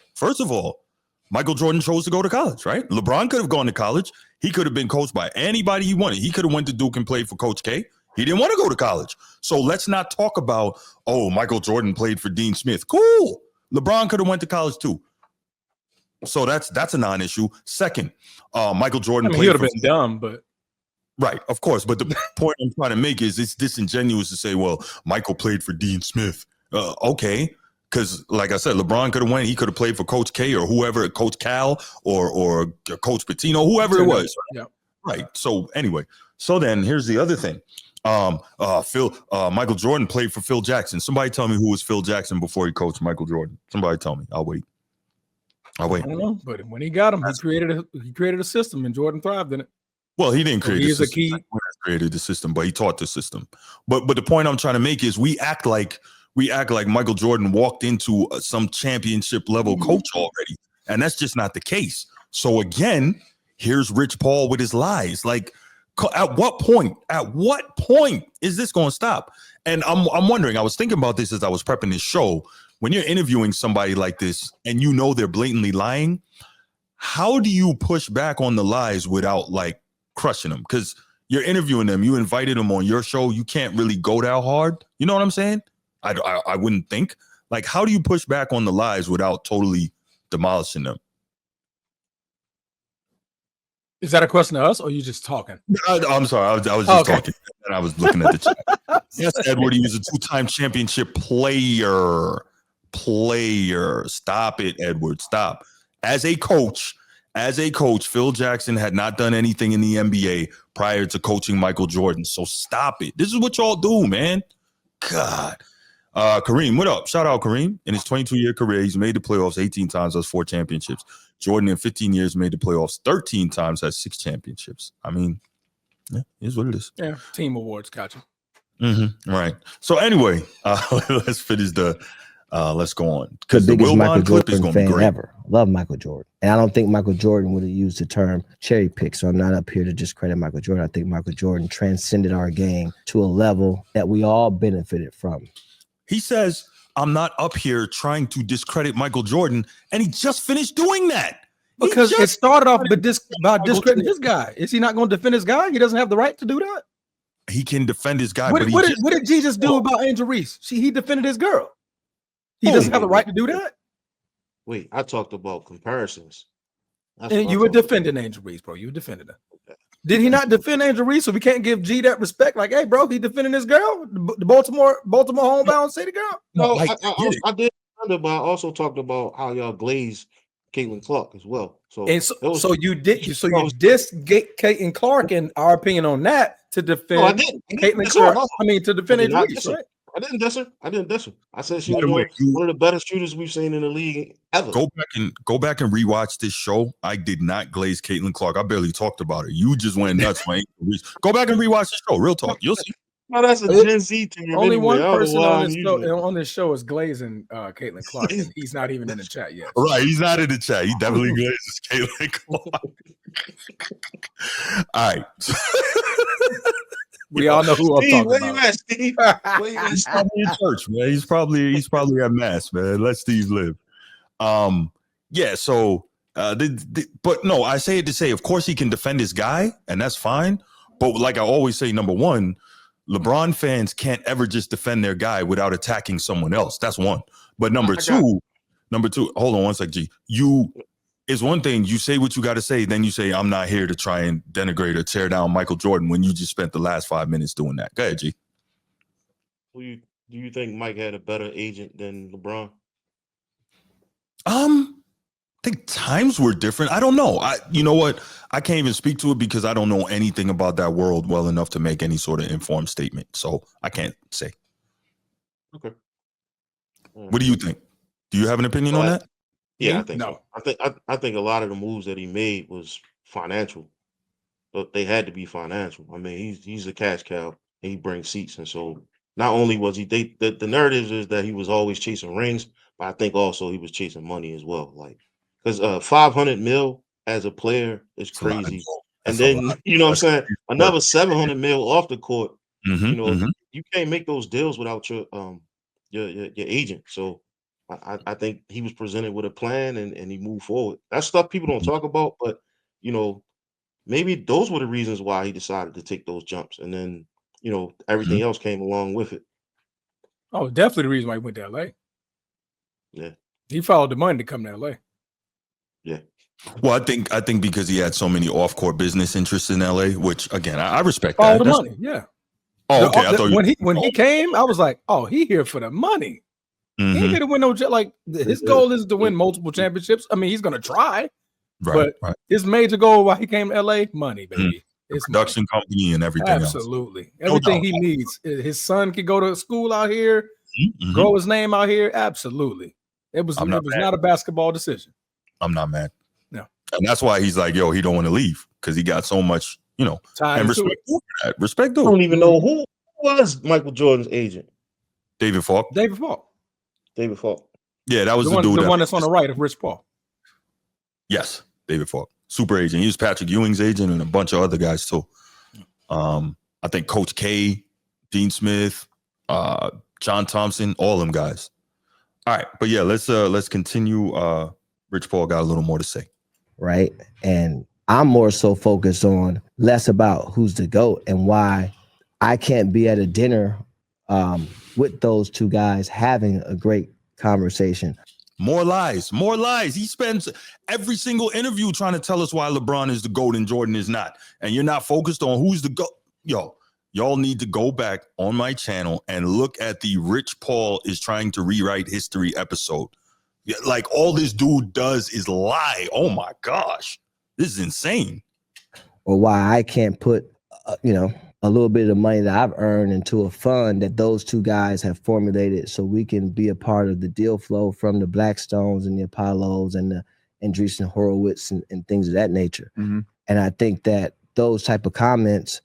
Michael Jordan chose to go to college, right? LeBron could have gone to college. He could have been coached by anybody he wanted. He could have went to Duke and played for Coach K. He didn't want to go to college. So let's not talk about, Michael Jordan played for Dean Smith. Cool. LeBron could have went to college too. So that's a non-issue. Second, Michael Jordan played. He would have been dumb, but right, of course. But the point I'm trying to make is it's disingenuous to say, well, Michael played for Dean Smith. Okay. Because, like I said, LeBron could have went. He could have played for Coach K or whoever, Coach Cal or Coach Pitino, whoever it was. Yeah. Right. So anyway, then here's the other thing. Michael Jordan played for Phil Jackson. Somebody tell me who was Phil Jackson before he coached Michael Jordan. Somebody tell me. I'll wait. I don't know, but when he got him, he created a system, and Jordan thrived in it. Well, he didn't create the system. He created the system, but he taught the system. But the point I'm trying to make is we act like Michael Jordan walked into some championship level coach already, and that's just not the case. So again, here's Rich Paul with his lies. Like, at what point is this going to stop? And I'm wondering. I was thinking about this as I was prepping this show. When you're interviewing somebody like this and you know they're blatantly lying, how do you push back on the lies without like crushing them? Because you're interviewing them, you invited them on your show, you can't really go that hard. You know what I'm saying? I wouldn't think. Like, how do you push back on the lies without totally demolishing them? Is that a question to us, or are you just talking? I'm sorry, I was just talking, and I was looking at the chat. Yes, Edward, he was a 2-time championship player. Stop it, Edward. Stop. As a coach, Phil Jackson had not done anything in the NBA prior to coaching Michael Jordan. So stop it. This is what y'all do, man. God. Kareem, what up? Shout out Kareem. In his 22-year career, he's made the playoffs 18 times, has 4 championships. Jordan in 15 years made the playoffs 13 times, has 6 championships. I mean, yeah, here's what it is. Yeah, team awards, gotcha. Right. So anyway, let's finish the Let's go on. The Because the biggest Michael Wilbon clip is Jordan going to be fan great. ever. Love Michael Jordan. And I don't think Michael Jordan would have used the term cherry pick. So I'm not up here to discredit Michael Jordan. I think Michael Jordan transcended our game to a level that we all benefited from. He says, I'm not up here trying to discredit Michael Jordan. And he just finished doing that. Because it started off by discrediting his guy. Is he not going to defend his guy? He doesn't have the right to do that. He can defend his guy. What But did G just do about Angel Reese? He defended his girl. He doesn't have the right to do that. Wait, I talked about comparisons. And you were defending Angel Reese, bro. You were defending her. Okay. Did he not defend Angel Reese? So we can't give G that respect. Like, hey, bro, he defending his girl, the Baltimore homebound city girl. No, I did, but I also talked about how y'all glazed Caitlin Clark as well. So you dissed Caitlin Clark, in our opinion on that, to defend. No, I didn't. Caitlin Clark. I mean, to defend Angel Reese, right? I didn't diss her. I said she was one of the better shooters we've seen in the league ever. Go back and rewatch this show. I did not glaze Caitlin Clark. I barely talked about her. You just went nuts, man. Go back and rewatch the show. Real talk. You'll see. No, that's a Gen Z term. Only one person on this show is glazing Caitlin Clark, and he's not even in the chat yet. Right, he's not in the chat. He definitely glazes Caitlin Clark. All right. We all know who I'm talking about. Where you at, Steve? Where you at? He's probably in church, man. He's probably at mass, man. Let Steve live. Yeah. So, but no, I say it to say, of course, he can defend his guy, and that's fine. But like I always say, number one, LeBron fans can't ever just defend their guy without attacking someone else. That's one. But number two, hold on one sec, G. It's one thing, you say what you got to say, then you say, I'm not here to try and denigrate or tear down Michael Jordan when you just spent the last 5 minutes doing that. Go ahead, G. Do you think Mike had a better agent than LeBron? I think times were different. I don't know. You know what? I can't even speak to it because I don't know anything about that world well enough to make any sort of informed statement. So I can't say. Okay. What do you think? Do you have an opinion on that? Yeah, I think so. I think a lot of the moves that he made was financial, but they had to be financial. I mean, he's a cash cow and he brings seats, and so not only was he the narrative is that he was always chasing rings, but I think also he was chasing money as well. Like, because $500 million as a player is crazy, and then you know what I'm saying, another $700 million off the court. You can't make those deals without your agent. So I think he was presented with a plan and he moved forward. That's stuff people don't talk about, but maybe those were the reasons why he decided to take those jumps, and then everything else came along with it. Oh, definitely the reason why he went to LA. Yeah, he followed the money to come to LA. Yeah. Well, I think because he had so many off-court business interests in LA, which again I respect. Follow the money, yeah. Oh, okay. I thought when he came, I was like, oh, he here for the money. He ain't here to win no his goal is to win multiple championships. I mean, he's gonna try, right? His major goal while he came to LA, money, baby. It's production company and everything Absolutely. Everything he needs. His son could go to school out here, grow his name out here. Absolutely. It was not a basketball decision. I'm not mad. No. And that's why he's like, yo, he don't want to leave because he got so much, time and respect for that. Respect. I don't even know who was Michael Jordan's agent. David Falk. Yeah, that was the dude. The one that's on the right of Rich Paul. Yes, David Falk. Super agent. He was Patrick Ewing's agent and a bunch of other guys too. I think Coach K, Dean Smith, John Thompson, all them guys. All right, but yeah, let's continue. Rich Paul got a little more to say. Right. And I'm more so focused on less about who's the GOAT and why I can't be at a dinner with those two guys having a great conversation. More lies. He spends every single interview trying to tell us why LeBron is the GOAT and Jordan is not. And you're not focused on who's the GOAT. Yo, y'all need to go back on my channel and look at the Rich Paul is trying to rewrite history episode. Like all this dude does is lie. Oh my gosh. This is insane. Or why I can't put, a little bit of money that I've earned into a fund that those two guys have formulated so we can be a part of the deal flow from the Blackstones and the Apollos and the Andreessen Horowitz and things of that nature. And I think that those type of comments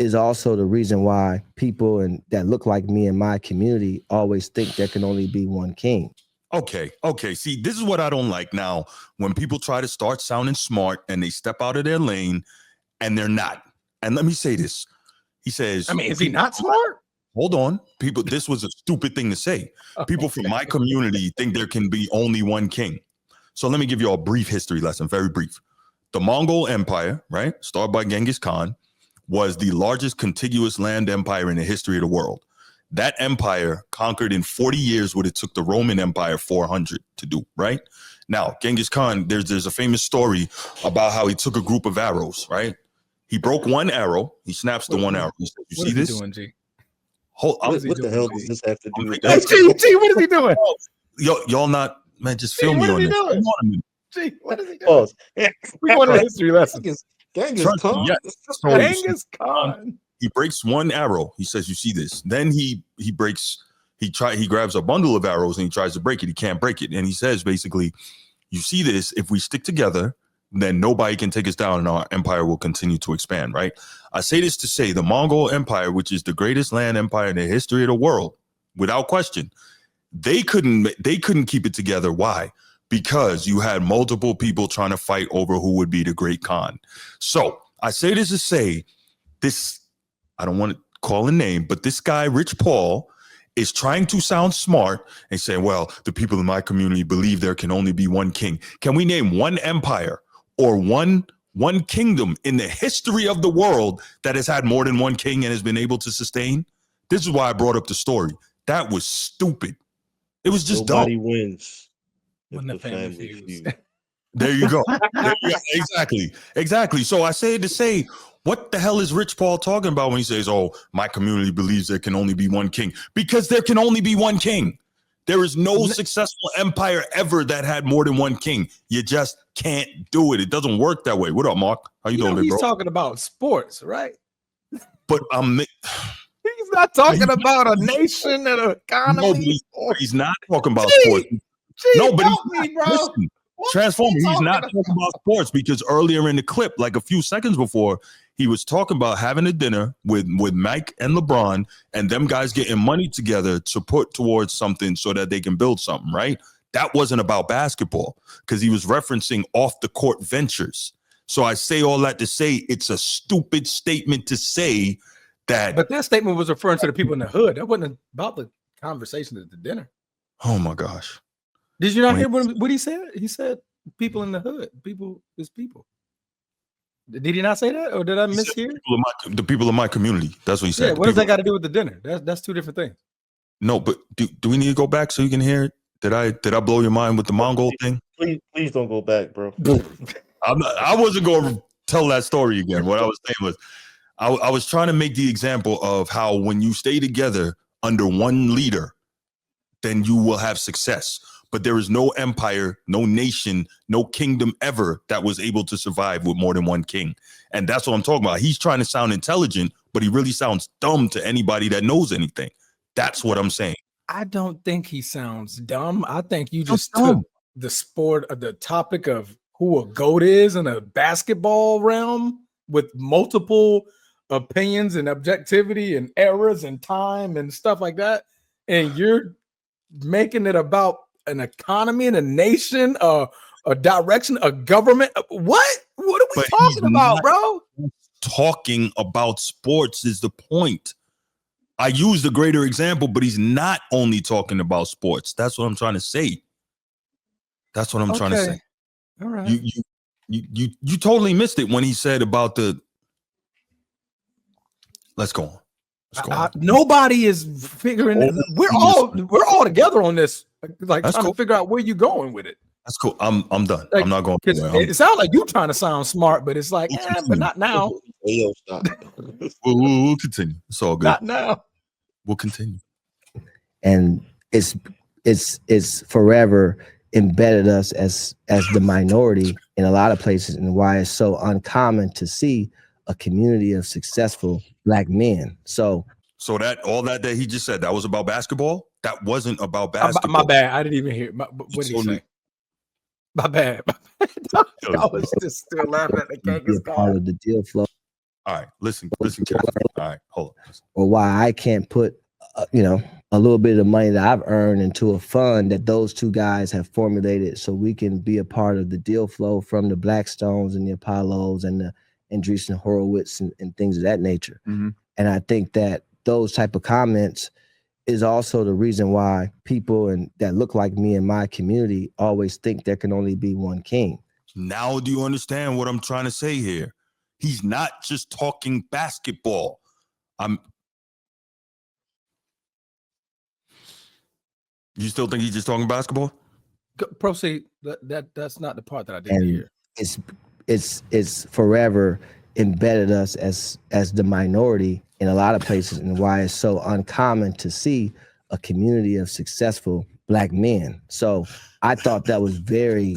is also the reason why people that look like me in my community always think there can only be one king. Okay. See, this is what I don't like now. When people try to start sounding smart and they step out of their lane and they're not. And let me say this. He says, I mean, is he not smart? Hold on. People, this was a stupid thing to say. People from my community think there can be only one king. So let me give you a brief history lesson, very brief. The Mongol Empire, right, started by Genghis Khan, was the largest contiguous land empire in the history of the world. That empire conquered in 40 years what it took the Roman Empire 400 to do, right? Now, Genghis Khan, there's a famous story about how he took a group of arrows, right? He broke one arrow. He snaps the one arrow. He said, you see this? Doing, G? What the hell does this have to do with that? G, what is he doing? Y'all not, man, just film me on this. G, what is he doing? We want a history lesson. Genghis Khan. Yes. So, Genghis Khan. He breaks one arrow. He says, you see this. Then he grabs a bundle of arrows and he tries to break it. He can't break it. And he says, basically, you see this, if we stick together, then nobody can take us down and our empire will continue to expand, right? I say this to say the Mongol Empire, which is the greatest land empire in the history of the world, without question, they couldn't keep it together. Why? Because you had multiple people trying to fight over who would be the great Khan. So I say this to say this, I don't want to call a name, but this guy, Rich Paul, is trying to sound smart and say, well, the people in my community believe there can only be one king. Can we name one empire or one kingdom in the history of the world that has had more than one king and has been able to sustain? This is why I brought up the story. That was stupid. It was just Nobody dumb. Wins. When the family feud. There you go. Exactly. So I say to say, what the hell is Rich Paul talking about when he says, oh, my community believes there can only be one king? Because there can only be one king. There is no successful empire ever that had more than one king. You just can't do it. It doesn't work that way. What up, Mark? How you doing, bro? He's talking about sports, right? But he's not talking about a nation and an economy. No, he's not talking about sports. No, but listen, Transformer, he's not talking about sports because earlier in the clip, like a few seconds before, he was talking about having a dinner with Mike and LeBron and them guys getting money together to put towards something so that they can build something, right? That wasn't about basketball because he was referencing off the court ventures. So I say all that to say it's a stupid statement to say that. But that statement was referring to the people in the hood. That wasn't about the conversation at the dinner. Oh my gosh. Did you not hear what he said? He said people in the hood. People is people. Did he not say that? Or did I mishear? The people of my community. That's what he said. Yeah, what does that got to do with the dinner? That's two different things. No, but do we need to go back so you can hear it? Did I blow your mind with the Mongol thing? Please don't go back, bro. I wasn't going to tell that story again. What I was saying was I was trying to make the example of how when you stay together under one leader, then you will have success. But there is no empire, no nation, no kingdom ever that was able to survive with more than one king. And that's what I'm talking about. He's trying to sound intelligent, but he really sounds dumb to anybody that knows anything. That's what I'm saying. I don't think he sounds dumb. I think you just took the topic of who a GOAT is in a basketball realm with multiple opinions and objectivity and errors and time and stuff like that. And you're making it about an economy and a nation, a direction, a government. What are we talking about, bro? Talking about sports is the point. I use the greater example, but he's not only talking about sports. That's what I'm trying to say. That's what I'm trying to say. All right. You totally missed it when he said about the. Let's go on. Nobody is figuring it. We're all together on this. Like that's trying cool. to figure out where you're going with it. That's cool. I'm done. Like, I'm not going. It sounds like you're trying to sound smart, but it's like, but not now. Yo, stop. We'll continue. It's all good. Not now. We'll continue. And it's forever embedded us as the minority in a lot of places, and why it's so uncommon to see a community of successful Black men. So that all that he just said, that was about basketball. That wasn't about basketball. My bad. I didn't even hear. What did he say? My bad. I was just still laughing at the Genghis Khan. Part of the deal flow. All right, listen carefully. All right, hold on. Or why I can't put, a little bit of money that I've earned into a fund that those two guys have formulated, so we can be a part of the deal flow from the Blackstones and the Apollos and the Andreessen Horowitz and things of that nature. Mm-hmm. And I think that those type of comments is also the reason why people that look like me in my community always think there can only be one king. Now do you understand what I'm trying to say here? He's not just talking basketball. You still think he's just talking basketball? Proceed. That's not the part that I didn't hear. It's forever embedded us as the minority in a lot of places, and why it's so uncommon to see a community of successful Black men. So I thought that was very,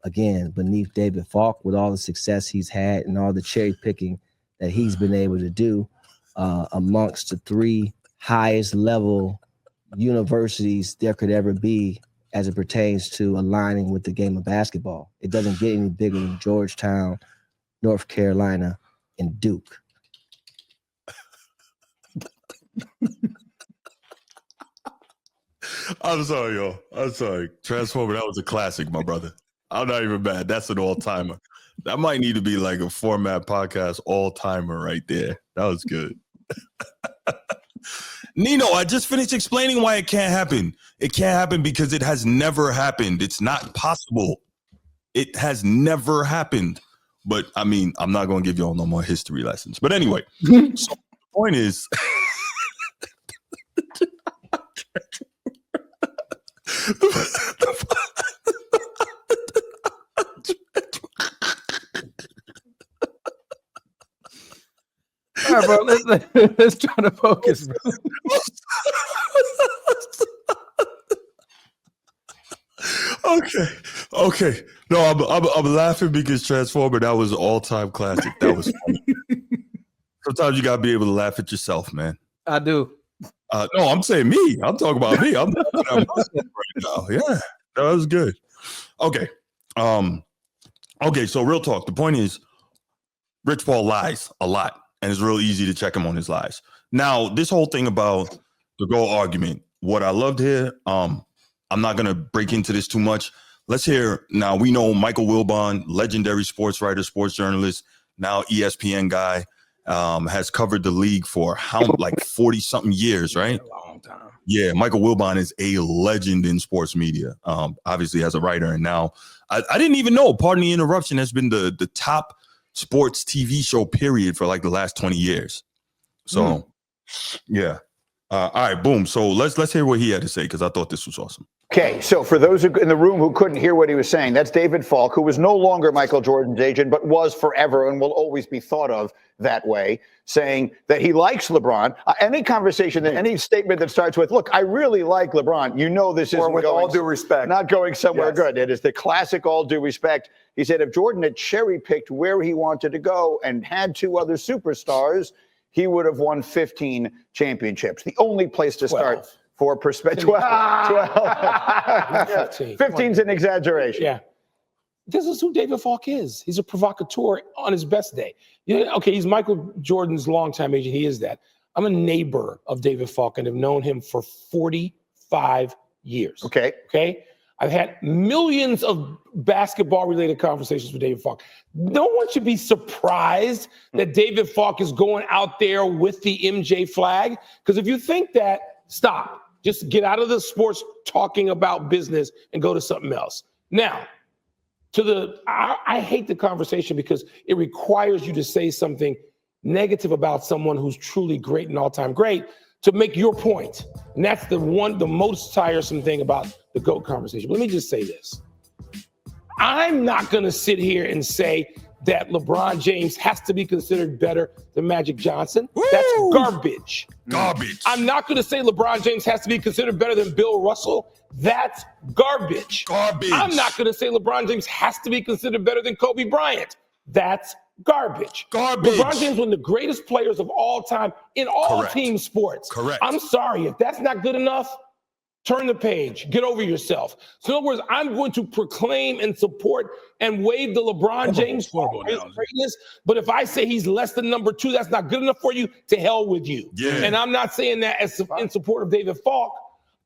again, beneath David Falk, with all the success he's had and all the cherry picking that he's been able to do amongst the 3 highest level universities there could ever be as it pertains to aligning with the game of basketball. It doesn't get any bigger than Georgetown, North Carolina, and Duke. I'm sorry, y'all. I'm sorry. Transformer, that was a classic, my brother. I'm not even mad. That's an all-timer. That might need to be like a Format Podcast all-timer right there. That was good. Nino, I just finished explaining why it can't happen. It can't happen because it has never happened. It's not possible. It has never happened. But, I mean, I'm not going to give y'all no more history lessons. But anyway, so the point is... All right, bro. Let's try to focus, bro. Okay. No, I'm laughing because Transformer, that was an all-time classic. That was funny. Sometimes you gotta be able to laugh at yourself, man. I do. No, I'm saying me. I'm talking about me. I'm talking about myself right now. Yeah, that was good. Okay. Okay, so real talk. The point is, Rich Paul lies a lot, and it's real easy to check him on his lies. Now, this whole thing about the GOAT argument, what I loved here, I'm not going to break into this too much. Let's hear, now we know Michael Wilbon, legendary sports writer, sports journalist, now ESPN guy, has covered the league for like 40-something years, right? A long time. Yeah, Michael Wilbon is a legend in sports media, obviously as a writer. And now, I didn't even know, pardon the interruption, has been the top sports TV show period for like the last 20 years. So, yeah. All right, boom. So let's hear what he had to say, because I thought this was awesome. Okay, so for those in the room who couldn't hear what he was saying, that's David Falk, who was no longer Michael Jordan's agent, but was forever and will always be thought of that way, saying that he likes LeBron. Any conversation, any statement that starts with, look, I really like LeBron, this isn't with going, all due respect, not going somewhere yes. good. It is the classic all due respect. He said if Jordan had cherry-picked where he wanted to go and had 2 other superstars, he would have won 15 championships. The only place to start for perspective. 12. 15's an exaggeration. Yeah. This is who David Falk is. He's a provocateur on his best day. Okay, he's Michael Jordan's longtime agent. He is that. I'm a neighbor of David Falk and have known him for 45 years. Okay. I've had millions of basketball-related conversations with David Falk. No one should be surprised that David Falk is going out there with the MJ flag. Because if you think that, stop. Just get out of the sports talking about business and go to something else. Now, I hate the conversation because it requires you to say something negative about someone who's truly great and all-time great to make your point. And that's the most tiresome thing about the GOAT conversation. But let me just say this. I'm not going to sit here and say that LeBron James has to be considered better than Magic Johnson. Woo! That's garbage. Garbage. I'm not going to say LeBron James has to be considered better than Bill Russell. That's garbage. Garbage. I'm not going to say LeBron James has to be considered better than Kobe Bryant. That's garbage. Garbage. LeBron James, one of the greatest players of all time in all Correct. team sports. Correct. I'm sorry, if that's not good enough, Turn the page. Get over yourself. So in other words, I'm going to proclaim and support and wave the LeBron James horrible his analogy. greatness. But if I say he's less than number 2, that's not good enough for you. To hell with you. Yeah. And I'm not saying that as in support of David Falk.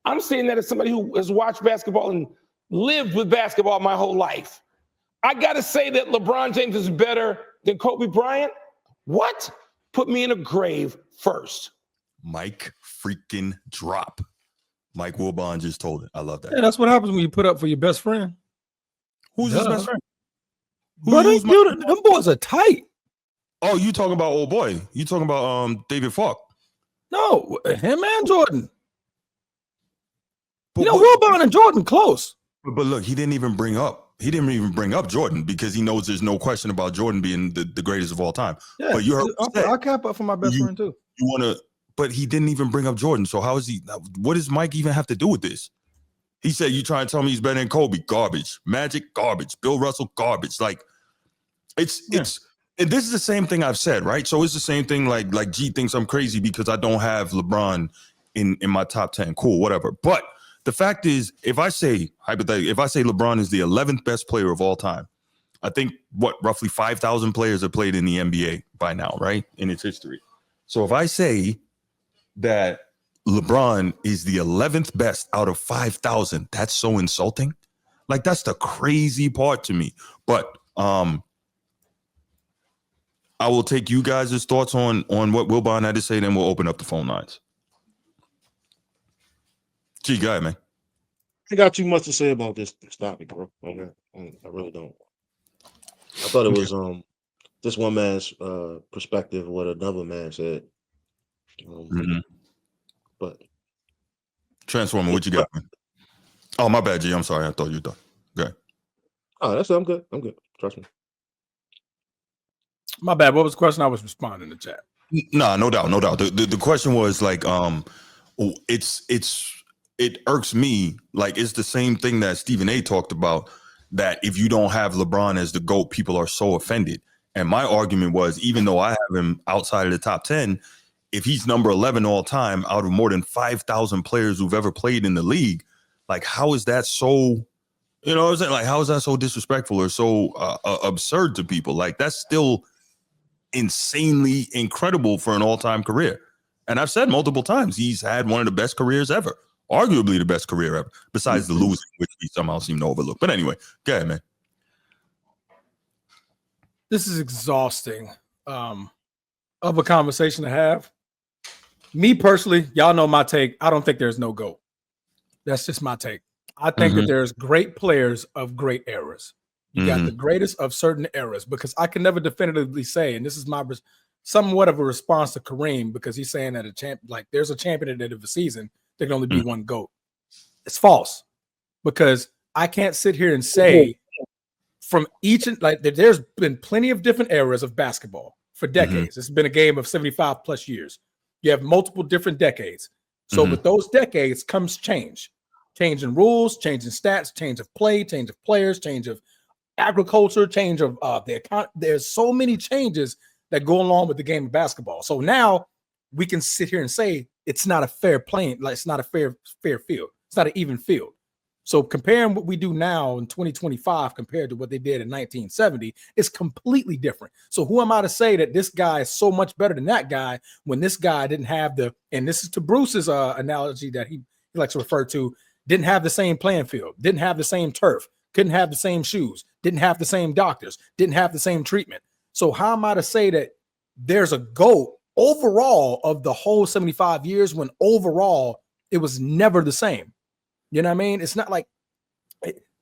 I'm saying that as somebody who has watched basketball and lived with basketball my whole life. I got to say that LeBron James is better than Kobe Bryant. What? Put me in a grave first. Mike freaking drop. Mike Wilbon just told it. I love that. Yeah, that's what happens when you put up for your best friend. Who's his best friend? But them boys are tight. Oh, you talking about old boy? You talking about David Falk? No, him and Jordan. But, Wilbon and Jordan close. But look, he didn't even bring up Jordan because he knows there's no question about Jordan being the greatest of all time. Yeah, but you heard I'll cap up for my best friend too. You want to, but he didn't even bring up Jordan. So how is he? What does Mike even have to do with this? He said, "You trying to tell me he's better than Kobe? Garbage. Magic, garbage. Bill Russell, garbage." Like it's and this is the same thing I've said, right? So it's the same thing. Like G thinks I'm crazy because I don't have LeBron in my top 10. Cool, whatever. But the fact is, if I say hypothetically, if I say LeBron is the 11th best player of all time, I think roughly 5,000 players have played in the NBA by now, right? In its history. So if I say that LeBron is the 11th best out of 5,000, that's so insulting. Like that's the crazy part to me. But I will take you guys' thoughts on what Wilbon had to say, then we'll open up the phone lines. Gee, go ahead, man. I got too much to say about this topic, bro. Okay. I really don't. I thought it was this one man's perspective, what another man said. But Transformer, what you got, man? Oh, my bad, G. I'm sorry. I thought you were done. Go ahead. Oh, that's it. I'm good. I'm good. Trust me. My bad. What was the question? I was responding to chat. Nah, no doubt, no doubt. The question was like, it irks me. Like it's the same thing that Stephen A talked about, that if you don't have LeBron as the GOAT, people are so offended. And my argument was, even though I have him outside of the top 10, if he's number 11 all time out of more than 5,000 players who've ever played in the league, like how is that so, you know what I'm saying? Like how is that so disrespectful or so absurd to people? Like that's still insanely incredible for an all-time career. And I've said multiple times, he's had one of the best careers ever, arguably the best career ever, besides the losing, which he somehow seemed to overlook. But anyway, go ahead, man. This is exhausting of a conversation to have. Me personally, y'all know my take. I don't think there's no GOAT. That's just my take. I think that there's great players of great eras. You got the greatest of certain eras, because I can never definitively say, and this is my somewhat of a response to Kareem, because he's saying that there's a champion at the end of the season, there can only be one GOAT. It's false, because I can't sit here and say from each, like there's been plenty of different eras of basketball for decades. It's been a game of 75 plus years. You have multiple different decades. So with those decades comes change in rules, change in stats, change of play, change of players, change of agriculture, change of the economy. There's so many changes that go along with the game of basketball. So now we can sit here and say it's not a fair playing, like it's not a fair field. It's not an even field. So comparing what we do now in 2025 compared to what they did in 1970 is completely different. So who am I to say that this guy is so much better than that guy when this guy didn't have and this is to Bruce's analogy that he likes to refer to, didn't have the same playing field, didn't have the same turf, couldn't have the same shoes, didn't have the same doctors, didn't have the same treatment. So how am I to say that there's a GOAT overall of the whole 75 years when overall it was never the same? You know what I mean? It's not like,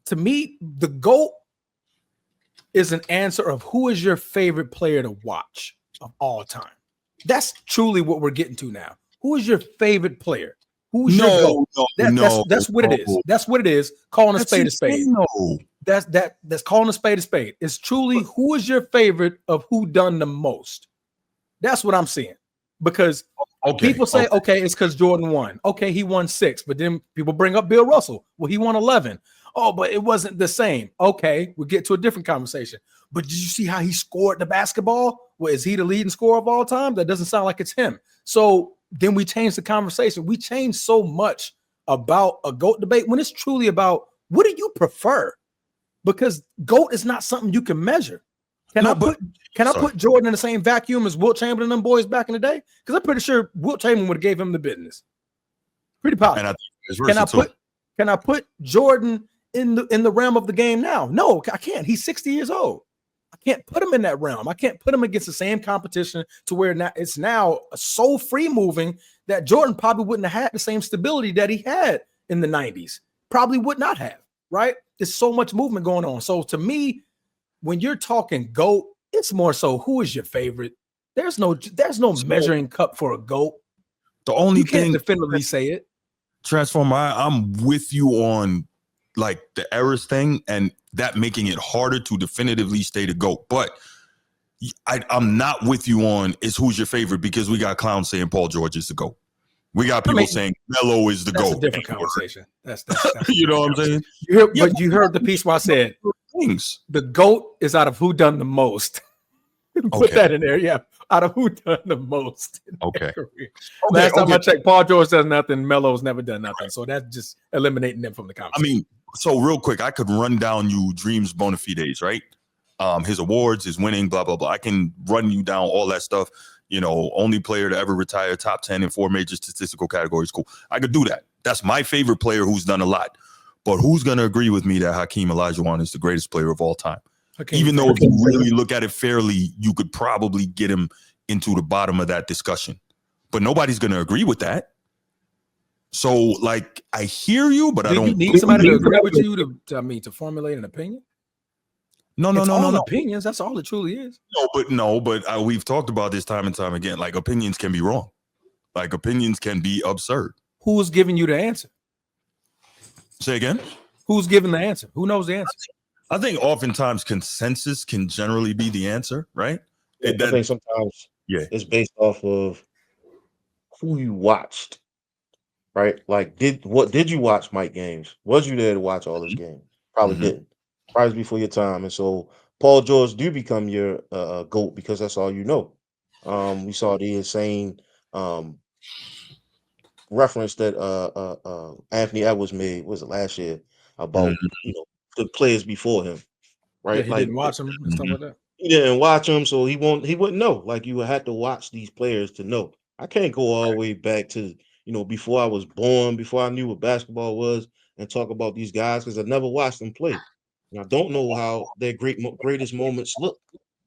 to me, the GOAT is an answer of who is your favorite player to watch of all time. That's truly what we're getting to now. Who is your favorite player? Who's your GOAT? That's what it is. That's what it is. Calling a spade a spade. That's calling a spade a spade. It's truly who is your favorite of who done the most. That's what I'm seeing. Because people say, okay, it's because Jordan won. Okay, he won 6, but then people bring up Bill Russell. Well, he won 11. Oh, but it wasn't the same. Okay, we'll get to a different conversation. But did you see how he scored the basketball? Well, is he the leading scorer of all time? That doesn't sound like it's him. So then we change the conversation. We change so much about a GOAT debate when it's truly about what do you prefer? Because GOAT is not something you can measure. Can I put Jordan in the same vacuum as Wilt Chamberlain and them boys back in the day? Because I'm pretty sure Wilt Chamberlain would have gave him the business. Pretty positive. Can I put Jordan in the realm of the game now? No, I can't. He's 60 years old. I can't put him in that realm. I can't put him against the same competition to where it's now so free moving that Jordan probably wouldn't have had the same stability that he had in the 90s. Probably would not have, right? There's so much movement going on. So to me, when you're talking GOAT, it's more so who is your favorite. There's no measuring cup for a GOAT. The only thing definitively say it. Transformer, I'm with you on like the errors thing and that making it harder to definitively state a GOAT. But I'm not with you on is who's your favorite because we got clowns saying Paul George is the GOAT. We got people saying Melo is the GOAT. That's a different conversation. That's you know what I'm saying? You heard the piece where I said the GOAT is out of who done the most. Put that in there. Yeah. Out of who done the most. Okay. Last time I checked, Paul George does nothing. Melo's never done nothing. So that's just eliminating them from the conversation. I mean, so real quick, I could run down you Dreams bona fides, right? His awards, his winning, blah, blah, blah. I can run you down all that stuff. You know, only player to ever retire, top 10 in 4 major statistical categories. Cool. I could do that. That's my favorite player who's done a lot. But who's going to agree with me that Hakeem Olajuwon is the greatest player of all time? Even though if you really look at it fairly, you could probably get him into the bottom of that discussion. But nobody's going to agree with that. So, like, I hear you, but I don't. You need somebody to agree with you to formulate an opinion? No. Opinions. That's all it truly is. But we've talked about this time and time again. Like, opinions can be wrong. Like, opinions can be absurd. Who's giving you the answer? Say again? Who's giving the answer? Who knows the answer? I think oftentimes consensus can generally be the answer, right? I think sometimes it's based off of who you watched, right? Like, did you watch Mike games? Was you there to watch all his games? Probably didn't. Probably before your time. And so Paul George do become your GOAT because that's all you know. We saw the insane reference that Anthony Edwards made, was it last year, about the players before him, right? Yeah, he didn't watch them and stuff like that. He didn't watch them, so he wouldn't know. Like, you would have to watch these players to know. I can't go all the way back to before I was born, before I knew what basketball was, and talk about these guys because I never watched them play. And I don't know how their greatest moments look.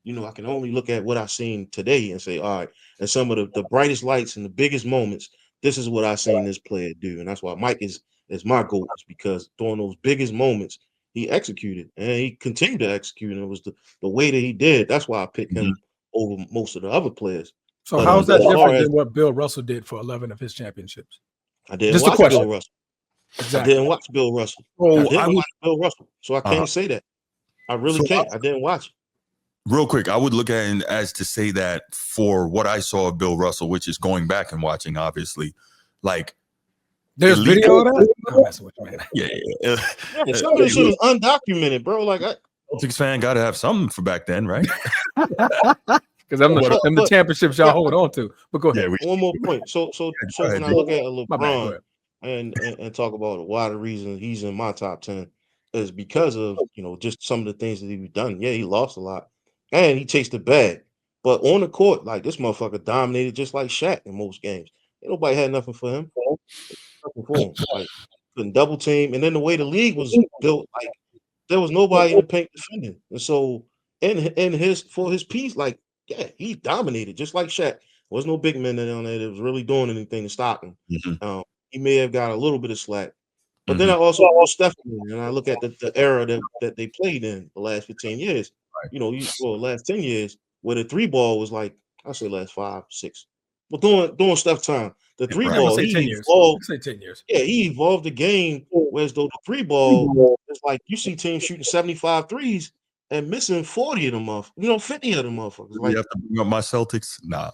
I can only look at what I've seen today and say, all right, and some of the brightest lights and the biggest moments, this is what I've seen this player do. And that's why Mike is my GOAT, because during those biggest moments, he executed and he continued to execute. And it was the way that he did. That's why I picked him over most of the other players. So how is that different than what Bill Russell did for 11 of his championships? I didn't watch Bill Russell. Exactly. I didn't watch Bill Russell. I didn't watch Bill Russell. So I can't say that. I really can't. I didn't watch it. Real quick, I would look at it as to say that for what I saw of Bill Russell, which is going back and watching, obviously, like, there's video of that? I'm messing with you, man. Yeah, some of this shit is undocumented, bro. Like, Celtics fan got to have something for back then, right? Because I'm the championships y'all hold on to. But go ahead. One more point. So when I look at LeBron and talk about why the reason he's in my top 10 is because of just some of the things that he's done. Yeah, he lost a lot, and he chased the bag. But on the court, like, this motherfucker dominated just like Shaq in most games. Ain't nobody had nothing for him. Like, couldn't double team, and then the way the league was built, like, there was nobody in the paint defending. And so for his piece, like, yeah, he dominated just like Shaq. There was no big man on there that was really doing anything to stop him. He may have got a little bit of slack. But then I also watch Stephanie, and I look at the era that they played in the last 15 years. Last 10 years, where the three ball was like, I'll say last 5, 6. But during Steph time, the three ball, he evolved. Say 10 years. Yeah, he evolved the game. Whereas though the three ball is like, you see teams shooting 75 threes and missing 40 of them 50 of them motherfuckers. Like, you have to bring up my Celtics? Nah.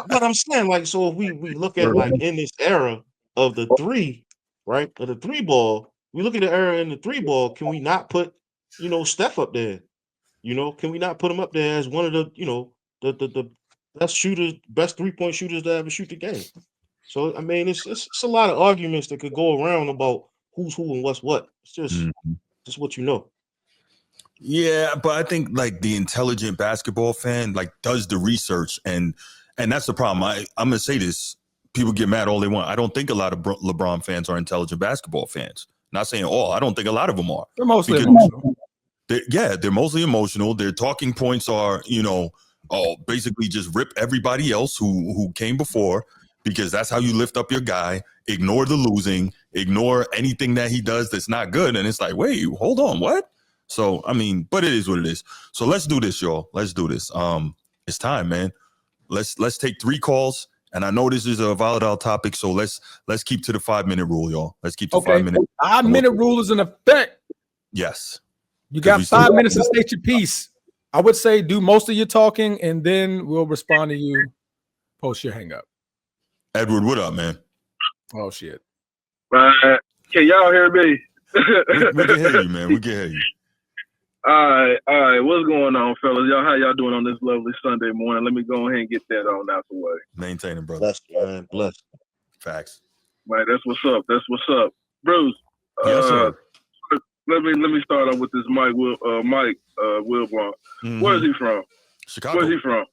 But I'm saying, like, so if we look at, like, in this era of the three, right, of the three ball, we look at the era in the three ball, can we not put, Steph up there? Can we not put him up there as one of the, the best shooters, best 3-point shooters to ever shoot the game? So I mean, it's a lot of arguments that could go around about who's who and what's what. It's just what you know. Yeah, but I think like the intelligent basketball fan like does the research, and that's the problem. I'm gonna say this. People get mad all they want. I don't think a lot of LeBron fans are intelligent basketball fans. Not saying all. I don't think a lot of them are. They're mostly emotional. They're mostly emotional. Their talking points are, basically just rip everybody else who came before, because that's how you lift up your guy. Ignore the losing. Ignore anything that he does that's not good. And it's like, wait, hold on, what? So, I mean, but it is what it is. So let's do this, y'all. Let's do this. It's time, man. Let's take 3 calls. And I know this is a volatile topic, so let's keep to the 5-minute rule, y'all. Let's keep the 5 minute. 5-minute rule is in effect. Yes. You got 5 minutes to state your piece. I would say do most of your talking, and then we'll respond to you post your hang up. Edward, what up, man? Oh shit. Can y'all hear me? we can hear you, man. We can hear you. All right. What's going on, fellas? How y'all doing on this lovely Sunday morning? Let me go ahead and get that on out the way. Maintaining, brother. Bless, man. Bless. Facts. Right, that's what's up. Bruce. Yes, sir. Let me start off with this Mike Wilbon. Mm-hmm. Where is he from? Chicago. Where's he from?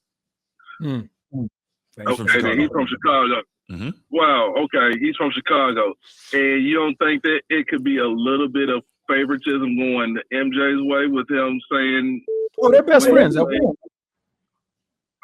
Okay, then he's from Chicago. Mm-hmm. Wow. Okay, he's from Chicago, and you don't think that it could be a little bit of favoritism going MJ's way with him saying, "Oh, they're best friends." I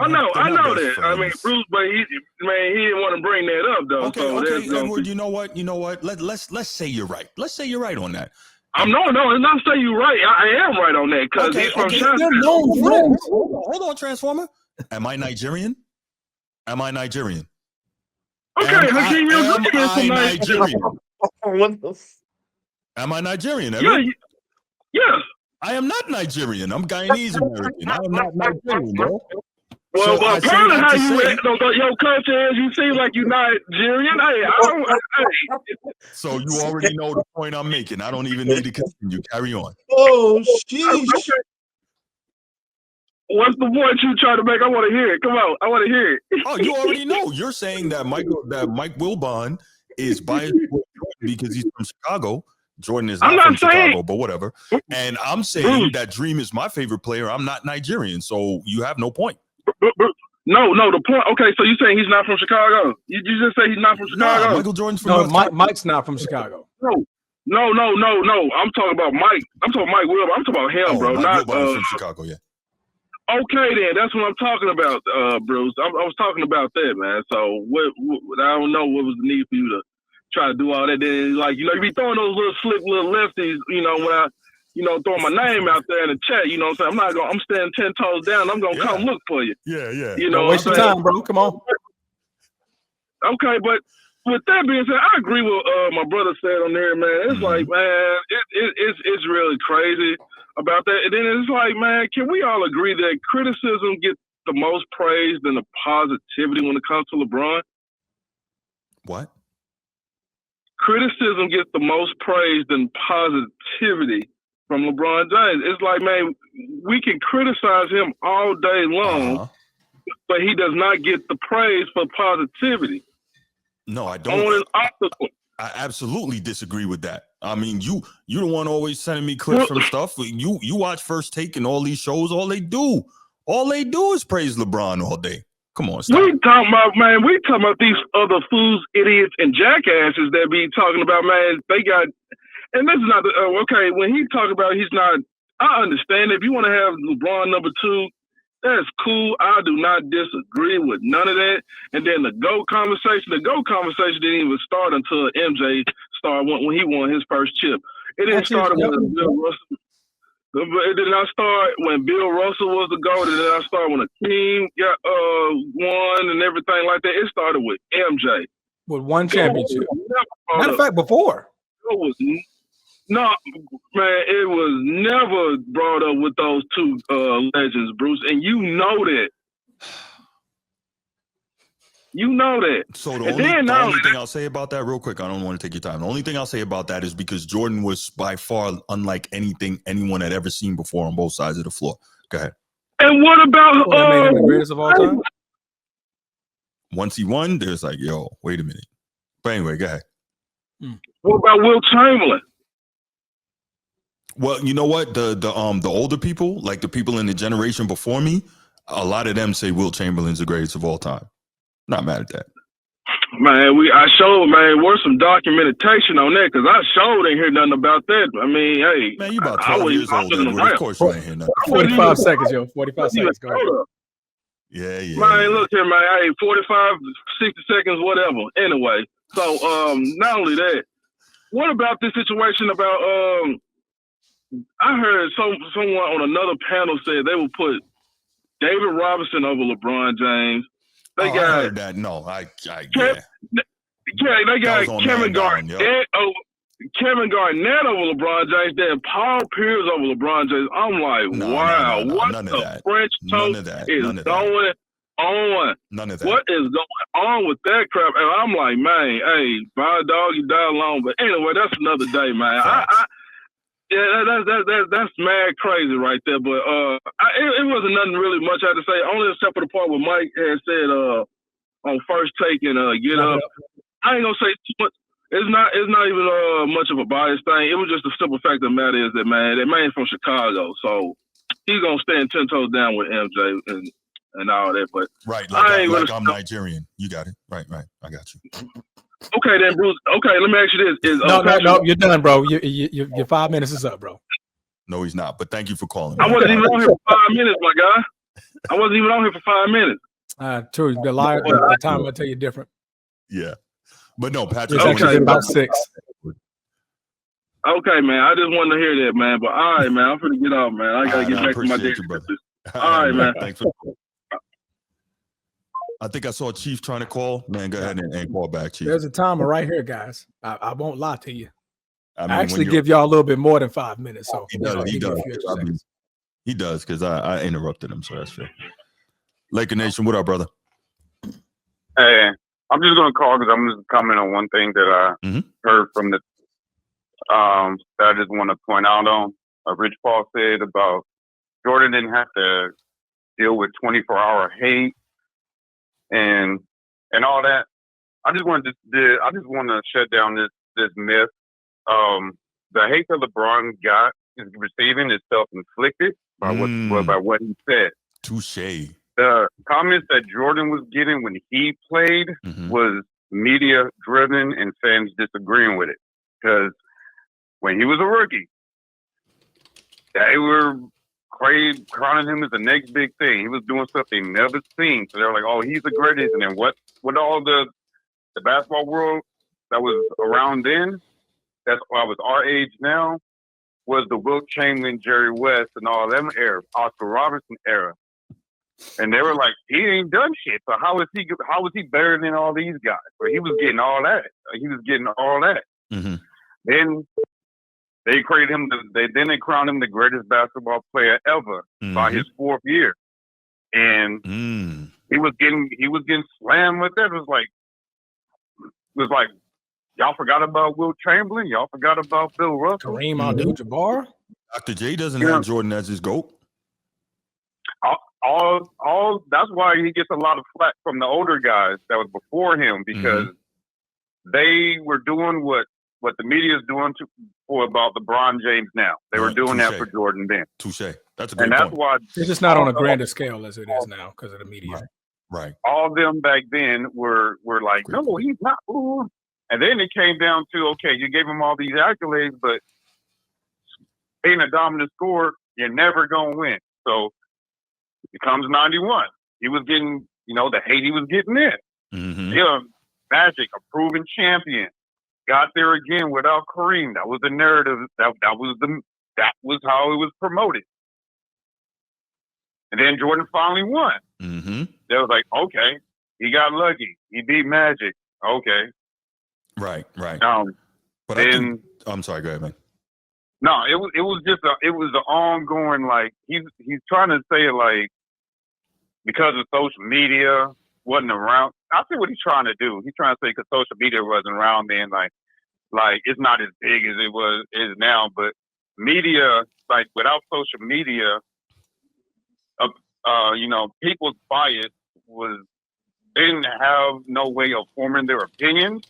know that. I mean, Bruce, but he didn't want to bring that up though. Okay, Edward. You know what? Let's say you're right. Let's say you're right on that. No, it's not say you're right. I am right on that because he's from China. They're known friends. Hold on, Transformer. Am I Nigerian? Okay, Hakeem, you're Nigerian. Am I Nigerian? Edward? Yes. I am not Nigerian. I'm Guyanese American. I am not Nigerian, bro. Well, apparently how your culture is, you seem like you're Nigerian. So you already know the point I'm making. I don't even need to continue. Carry on. Oh, sheesh. Okay. What's the point you try to make? I want to hear it. Come on, I want to hear it. Oh, you already know. You're saying that Mike Wilbon is biased because he's from Chicago. Jordan is not from Chicago, but whatever. And I'm saying that Dream is my favorite player. I'm not Nigerian, so you have no point. No, the point. Okay, so you're saying he's not from Chicago? You just say he's not from Chicago? No, Michael Jordan's from Mike's not from Chicago. No. I'm talking about Mike. I'm talking Mike Wilbon. I'm talking about him, bro. Mike Wilbon from Chicago, yeah. Okay, then that's what I'm talking about, Bruce. I was talking about that, man. So what? I don't know what was the need for you to try to do all that. Then you be throwing those little slick little lefties, when I, throw my name out there in the chat. You know what I'm saying? I'm standing 10 toes down. I'm gonna come look for you. Yeah. Don't waste your time, bro. Come on. Okay, but with that being said, I agree with my brother said on there, man. It's like, man, it's really crazy about that. And then it's like, man, can we all agree that criticism gets the most praise than the positivity when it comes to LeBron? What? Criticism gets the most praise than positivity from LeBron James. It's like, man, we can criticize him all day long, but he does not get the praise for positivity. No, I don't. I absolutely disagree with that. I mean, you the one always sending me clips from stuff. You watch First Take and all these shows. All they do is praise LeBron all day. Come on, stop. We talking about these other fools, idiots, and jackasses that be talking about, man. They got, and this is not okay. When he talk about he's not, I understand if you want to have LeBron number 2. That's cool. I do not disagree with none of that. And then the GOAT conversation didn't even start until MJ started when he won his first chip. It didn't start when Bill Russell. It did not start when Bill Russell was the GOAT. It did not start when Hakeem got won and everything like that. It started with MJ. With one championship. Matter of fact, before. No, man, it was never brought up with those 2 legends, Bruce, and you know that. You know that. So the only thing I'll say about that real quick, I don't want to take your time. The only thing I'll say about that is because Jordan was by far unlike anything anyone had ever seen before on both sides of the floor. Go ahead. And what about that made him the greatest of all time? once he won, there's like, yo, wait a minute. But anyway, go ahead. What about Will Chamberlain? Well, you know what? The older people, like the people in the generation before me, a lot of them say Will Chamberlain's the greatest of all time. Not mad at that. Man, I showed, man, where's some documentation on that? Because I showed ain't hear nothing about that. I mean, hey. Man, you about 12 years old, Edward. Of course you ain't hear nothing. 45 seconds, yo. 45 seconds. Go ahead. Yeah. Man, look here, man. Hey, 45, 60 seconds, whatever. Anyway, so not only that, what about this situation about I heard someone on another panel said they would put David Robinson over LeBron James. They got I heard that. No, they got Kevin Garnett over LeBron James, then Paul Pierce over LeBron James. I'm like, wow, what the French toast is going on? None of that. What is going on with that crap? And I'm like, man, hey, my dog, you die alone. But anyway, that's another day, man. That's mad crazy right there. But it wasn't nothing really much I had to say, only except for the part where Mike had said on First Take and Get Up. I ain't gonna say too much. It's not even much of a bias thing. It was just the simple fact of the matter is that that man's from Chicago, so he's gonna stand 10 toes down with MJ and all that. But right, like I'm Nigerian. You got it. Right. I got you. Okay, then, Bruce. Okay, let me ask you this: No, you're done, bro. Your 5 minutes is up, bro. No, he's not. But thank you for calling. I wasn't even on here for 5 minutes, my guy. I wasn't even on here for 5 minutes. True. The liar. The time will tell you different. Yeah, but no, Patrick. It's actually about 6. Okay, man. I just wanted to hear that, man. But all right, man. I'm finna get off, man. I gotta get back to my day. All right, man. Thanks for. I think I saw Chief trying to call. Man, go ahead and call back, Chief. There's a timer right here, guys. I won't lie to you. I actually give y'all a little bit more than 5 minutes. So he does because I interrupted him, so that's fair. Laker Nation, what up, brother? Hey, I'm just gonna call because I'm just comment on one thing that I heard from the that I just want to point out on. Rich Paul said about Jordan didn't have to deal with 24-hour hate and all that. I just want to shut down this myth. The hate that LeBron got is receiving is self-inflicted by what he said. Touche. The comments that Jordan was getting when he played was media driven and fans disagreeing with it. Because when he was a rookie, they were crowning him as the next big thing. He was doing stuff they never seen. So they were like, oh, he's the greatest. And then what all the basketball world that was around then, that's why I was our age now, was the Wilt Chamberlain, Jerry West, and all them era, Oscar Robertson era. And they were like, he ain't done shit. So how is he better than all these guys? But he was getting all that. Then they created him. They crowned him the greatest basketball player ever by his 4th year, and he was getting slammed with that. It was like y'all forgot about Wilt Chamberlain. Y'all forgot about Bill Russell. Kareem Abdul-Jabbar. Dr. J doesn't have Jordan as his GOAT. All that's why he gets a lot of flack from the older guys that was before him because they were doing what the media is doing for about LeBron James now. They were doing that for Jordan then. Touche. That's a good point. And that's why it's just not on a grander scale as it is now because of the media. Right. All of them back then were like, no, he's not. Ooh. And then it came down to, okay, you gave him all these accolades, but being a dominant scorer, you're never gonna win. So it comes 91. He was getting, the hate he was getting in. Magic, a proven champion, got there again without Kareem. That was the narrative. That was how it was promoted. And then Jordan finally won. They was like, okay, he got lucky. He beat Magic. Okay. Right. But then I'm sorry. Go ahead, man. No, it was an ongoing, like he's trying to say like because of social media wasn't around. I see what he's trying to do. He's trying to say because social media wasn't around then, like it's not as big as it is now. But media, like without social media, people's bias was They didn't have no way of forming their opinions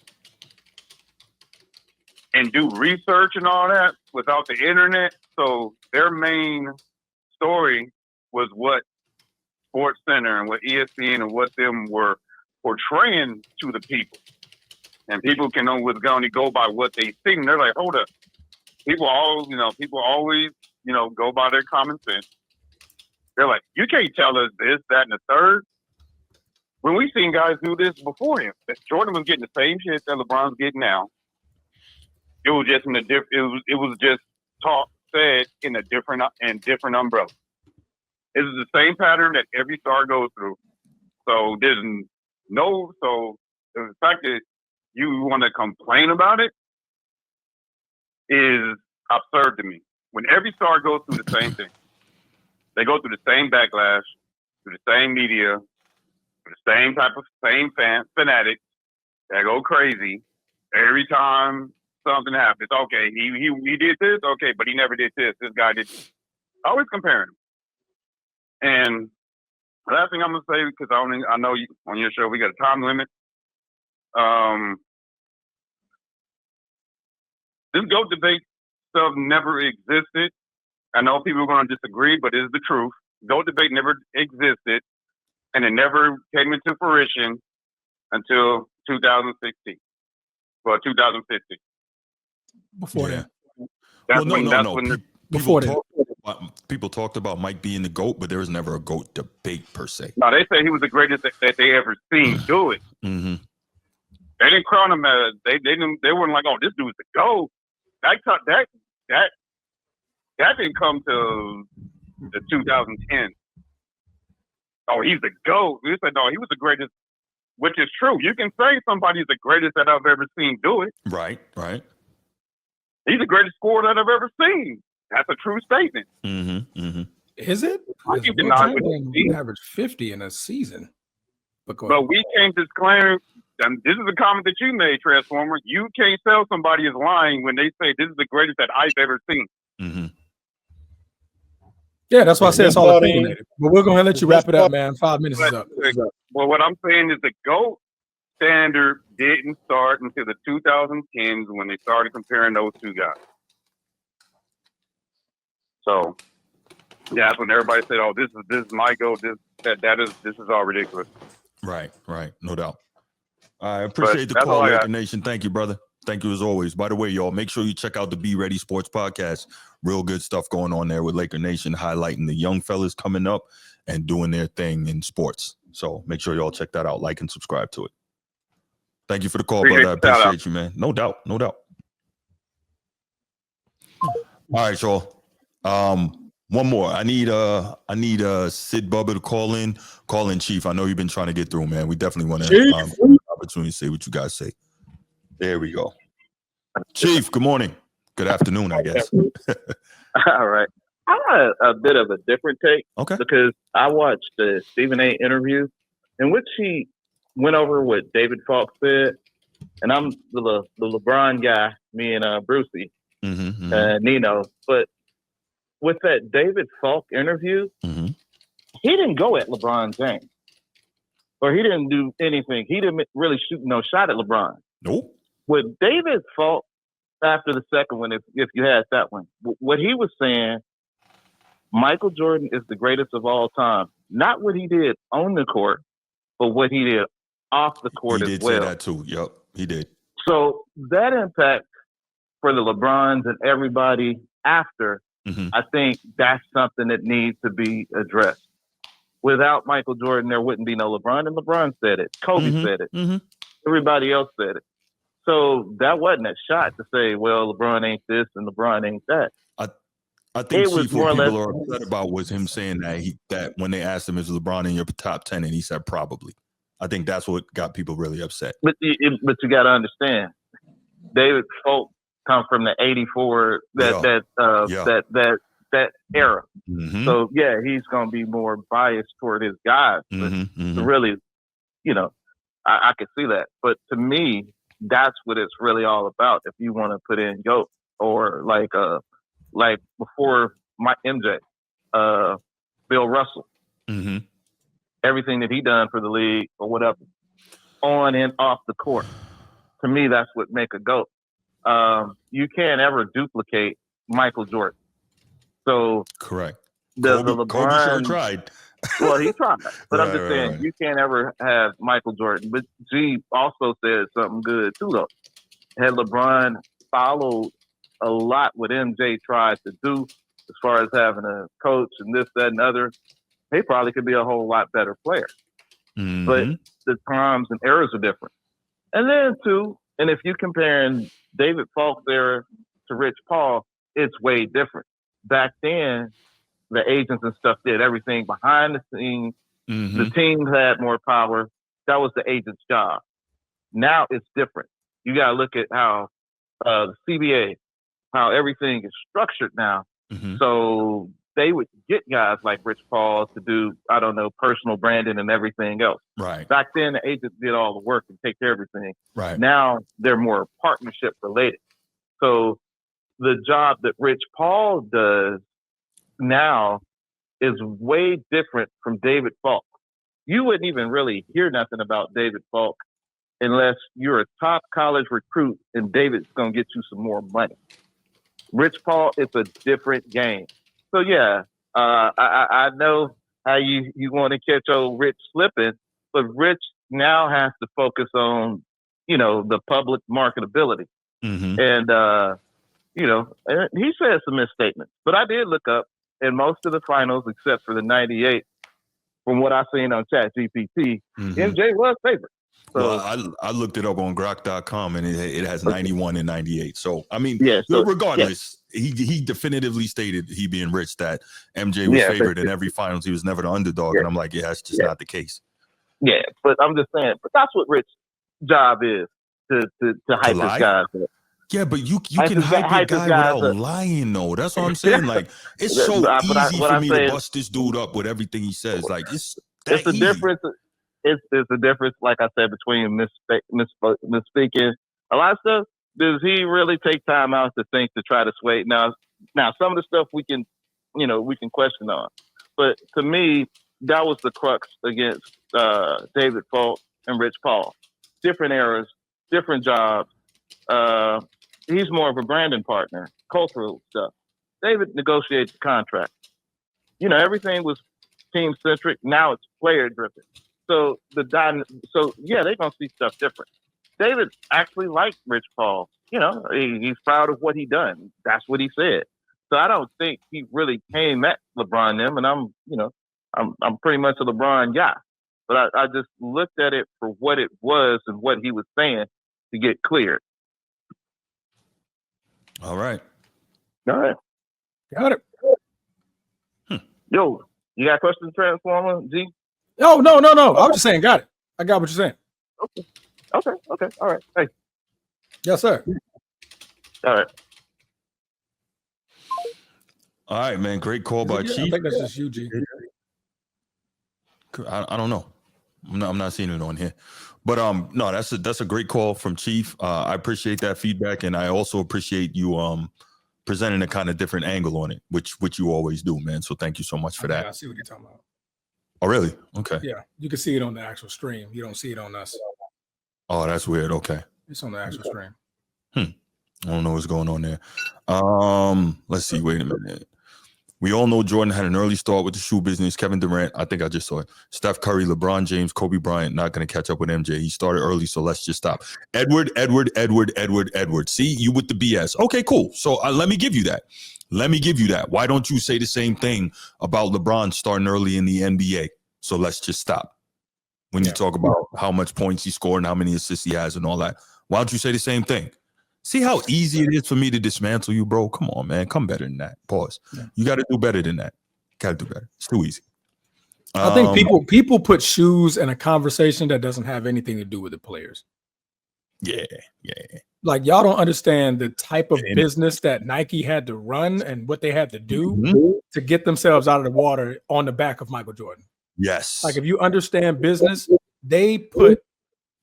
and do research and all that without the internet. So their main story was what Sports Center and what ESPN and what them were portraying to the people. And people can only go by what they see. And they're like, hold up. People always, go by their common sense. They're like, you can't tell us this, that, and the third. When we seen guys do this before him, Jordan was getting the same shit that LeBron's getting now. It was just it was just said in a different umbrella. It is the same pattern that every star goes through. So the fact that you want to complain about it is absurd to me. When every star goes through the same thing, they go through the same backlash, through the same media, through the same fanatics that go crazy every time something happens. Okay, he did this. Okay, but he never did this. This guy did this. Always comparing them. And the last thing I'm gonna say, because I know on your show we got a time limit. This GOAT debate stuff never existed. I know people are going to disagree, but it is the truth. GOAT debate never existed, and it never came into fruition until 2016. Well, 2015. Before that. People talked about Mike being the GOAT, but there was never a GOAT debate per se. No, they say he was the greatest that they ever seen do it. Mm-hmm. They didn't crown him as they weren't like, oh, this dude's the GOAT. That didn't come to the 2010. Oh, he's the GOAT. We said no, he was the greatest, which is true. You can say somebody's the greatest that I've ever seen do it. Right. He's the greatest scorer that I've ever seen. That's a true statement. Mm-hmm. Mm-hmm. Is it? You cannot average 50 in a season. But we can't disclaim. And this is a comment that you made, Transformer. You can't tell somebody is lying when they say this is the greatest that I've ever seen. Mm-hmm. Yeah, that's why I said it's all opinionated. But we're going to let you wrap it up, man. 5 minutes is up. Well, what I'm saying is the GOAT standard didn't start until the 2010s when they started comparing those two guys. So, yeah, that's when everybody said, "Oh, this is my GOAT. This is all ridiculous." Right, no doubt. I appreciate the call, Laker Nation. Thank you, brother. Thank you as always. By the way, y'all, make sure you check out the Be Ready Sports Podcast. Real good stuff going on there with Laker Nation, highlighting the young fellas coming up and doing their thing in sports. So make sure y'all check that out, like and subscribe to it. Thank you for the call, brother. I appreciate you, man. No doubt. All right, y'all. One more. I need Sid Bubba to call in, Chief. I know you've been trying to get through, man. We definitely want to opportunity to say what you guys say. There we go. Chief, good morning. Good afternoon, I guess. All right. I got a bit of a different take. Okay. Because I watched the Stephen A. interview in which he went over what David Falk said. And I'm the LeBron guy, me and Brucey, Nino. But with that David Falk interview, he didn't go at LeBron James. Or he didn't do anything. He didn't really shoot no shot at LeBron. Nope. With David Falk, after the second one, if you had that one, what he was saying, Michael Jordan is the greatest of all time. Not what he did on the court, but what he did off the court as well. He did say that too. Yep, he did. So that impact for the LeBrons and everybody after, I think that's something that needs to be addressed. Without Michael Jordan, there wouldn't be no LeBron, and LeBron said it. Kobe said it. Everybody else said it. So that wasn't a shot to say, well, LeBron ain't this and LeBron ain't that. I think what people are upset about was him saying that when they asked him, is LeBron in your top 10? And he said, probably. I think that's what got people really upset. But you got to understand, David Falk come from the '84 that era. So yeah, he's going to be more biased toward his guys. But really, I could see that. But to me, that's what it's really all about. If you want to put in GOAT or like before my MJ, Bill Russell. everything that he done for the league or whatever, on and off the court. To me, that's what make a GOAT. You can't ever duplicate Michael Jordan. So correct. The Kobe LeBron sure tried. Well, he tried, but I'm Right, just saying you can't ever have Michael Jordan. But G also said something good too, though. Had LeBron followed a lot what MJ tried to do, as far as having a coach and this, that, and other, he probably could be a whole lot better player. Mm-hmm. But the times and eras are different. And then too, and if you're comparing David Falk's era to Rich Paul, it's way different. Back then, the agents and stuff did everything behind the scenes. Mm-hmm. The teams had more power. That was the agent's job. Now it's different. You got to look at how the CBA, how everything is structured now. Mm-hmm. So they would get guys like Rich Paul to do, I don't know, personal branding and everything else. Right. Back then, the agents did all the work and take care of everything. Right. Now they're more partnership related. So the job that Rich Paul does now is way different from David Falk. You wouldn't even really hear nothing about David Falk unless you're a top college recruit and David's going to get you some more money. Rich Paul, it's a different game. So, yeah, I know how you want to catch old Rich slipping, but Rich now has to focus on, the public marketability. Mm-hmm. And, he said some misstatements. But I did look up, in most of the finals, except for the 98, from what I've seen on ChatGPT, MJ was favorite. So, well, I looked it up on grok.com and it has 91 and 98. So, I mean, regardless, he definitively stated, he being Rich, that MJ was favored in every finals. He was never the underdog. And I'm like, that's just not the case. Yeah, but I'm just saying, but that's what Rich's job is, to hype his guys up. Yeah, but you can hype your guy without lying, though. That's what I'm saying. Like, it's so easy for me to bust this dude up with everything he says. Like, it's a difference. It's a difference, like I said, between misspeaking a lot of stuff. Does he really take time out to think to try to sway? Now, some of the stuff we can question on. But to me, that was the crux against David Falk and Rich Paul. Different eras, different jobs. He's more of a branding partner, cultural stuff. David negotiates the contract. Everything was team centric. Now it's player driven. So they're gonna see stuff different. David actually liked Rich Paul. He's proud of what he done. That's what he said. So I don't think he really came at LeBron them. And I'm pretty much a LeBron guy. But I just looked at it for what it was and what he was saying to get cleared. All right. Got it. Yo, you got questions, Transformer G? No. I was just saying, got it. I got what you're saying. Okay. All right. Hey. Yes, sir. All right. All right, man. Great call by Chief. I think that's just you, G. I don't know. I'm not seeing it on here. But no, that's a great call from Chief. I appreciate that feedback, and I also appreciate you presenting a kind of different angle on it, which you always do, man. So thank you so much for that. I see what you're talking about. Oh, really? Okay. Yeah, you can see it on the actual stream. You don't see it on us. Oh, that's weird. Okay. It's on the actual stream. I don't know what's going on there. Let's see. Wait a minute. We all know Jordan had an early start with the shoe business. Kevin Durant, I think I just saw it. Steph Curry, LeBron James, Kobe Bryant, not going to catch up with MJ. He started early, so let's just stop. Edward. See, you with the BS. Okay, cool. So let me give you that. Why don't you say the same thing about LeBron starting early in the NBA? So let's just stop. When you talk about how much points he scored and how many assists he has and all that, why don't you say the same thing? See how easy it is for me to dismantle you, bro? Come on, man. Come better than that. Pause. Yeah. You got to do better than that. Got to do better. It's too easy. I think people put shoes in a conversation that doesn't have anything to do with the players. Yeah. Like, y'all don't understand the type of business that Nike had to run and what they had to do to get themselves out of the water on the back of Michael Jordan. Like, if you understand business, they put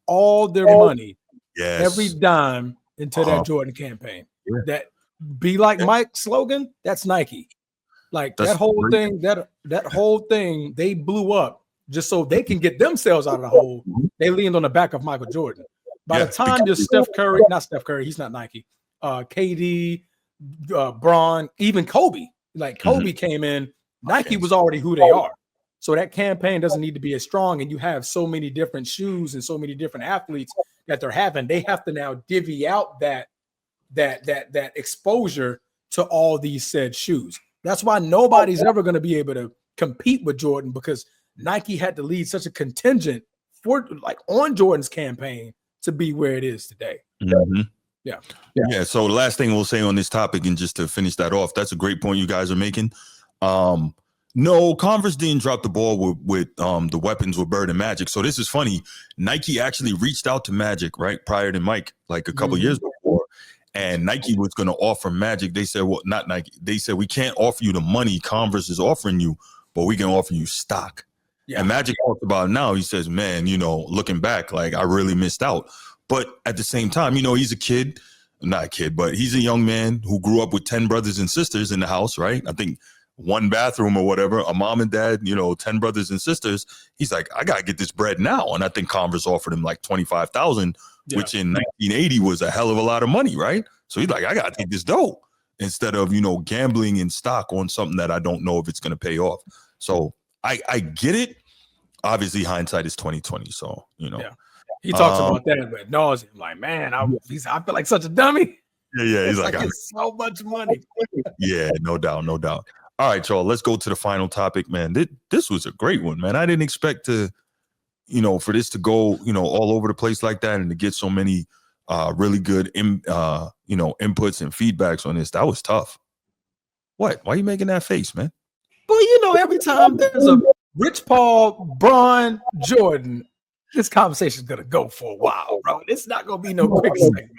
all their money, every dime, into that Jordan campaign. That be like Mike slogan, that's Nike. Like, that whole thing, they blew up just so they can get themselves out of the hole. They leaned on the back of Michael Jordan. By the time you're not Steph Curry, he's not Nike. KD, Bron, even Kobe. Like Kobe came in, Nike was already who they are. So that campaign doesn't need to be as strong, and you have so many different shoes and so many different athletes that they're having. They have to now divvy out that exposure to all these said shoes. That's why nobody's ever going to be able to compete with Jordan, because Nike had to lead such a contingent for on Jordan's campaign to be where it is today. Yeah. So the last thing we'll say on this topic, and just to finish that off, that's a great point you guys are making. No, Converse didn't drop the ball with the weapons with Bird and Magic. So this is funny. Nike actually reached out to Magic right prior to Mike, like a couple years before, and Nike was going to offer Magic. They said, well, not Nike. They said, we can't offer you the money Converse is offering you, but we can offer you stock. Yeah. And Magic talks about it now. He says, man, looking back, like I really missed out. But at the same time, he's a kid, not a kid, but he's a young man who grew up with 10 brothers and sisters in the house, right? I think one bathroom or whatever, a mom and dad, 10 brothers and sisters. He's like, I got to get this bread now. And I think Converse offered him like $25,000, which in 1980 was a hell of a lot of money, right? So he's like, I got to take this dough instead of, gambling in stock on something that I don't know if it's going to pay off. So I get it. Obviously, hindsight is 20/20. So, Yeah. He talks about that at nauseam. Like, man, I feel like such a dummy. Yeah. He's like it's so much money. Yeah, no doubt. All right, y'all, let's go to the final topic, man. This was a great one, man. I didn't expect to, for this to go, all over the place like that and to get so many really good, inputs and feedbacks on this. That was tough. What? Why are you making that face, man? Well, every time there's a Rich Paul, Bron, Jordan, this conversation is going to go for a while, bro. It's not going to be no quick segment.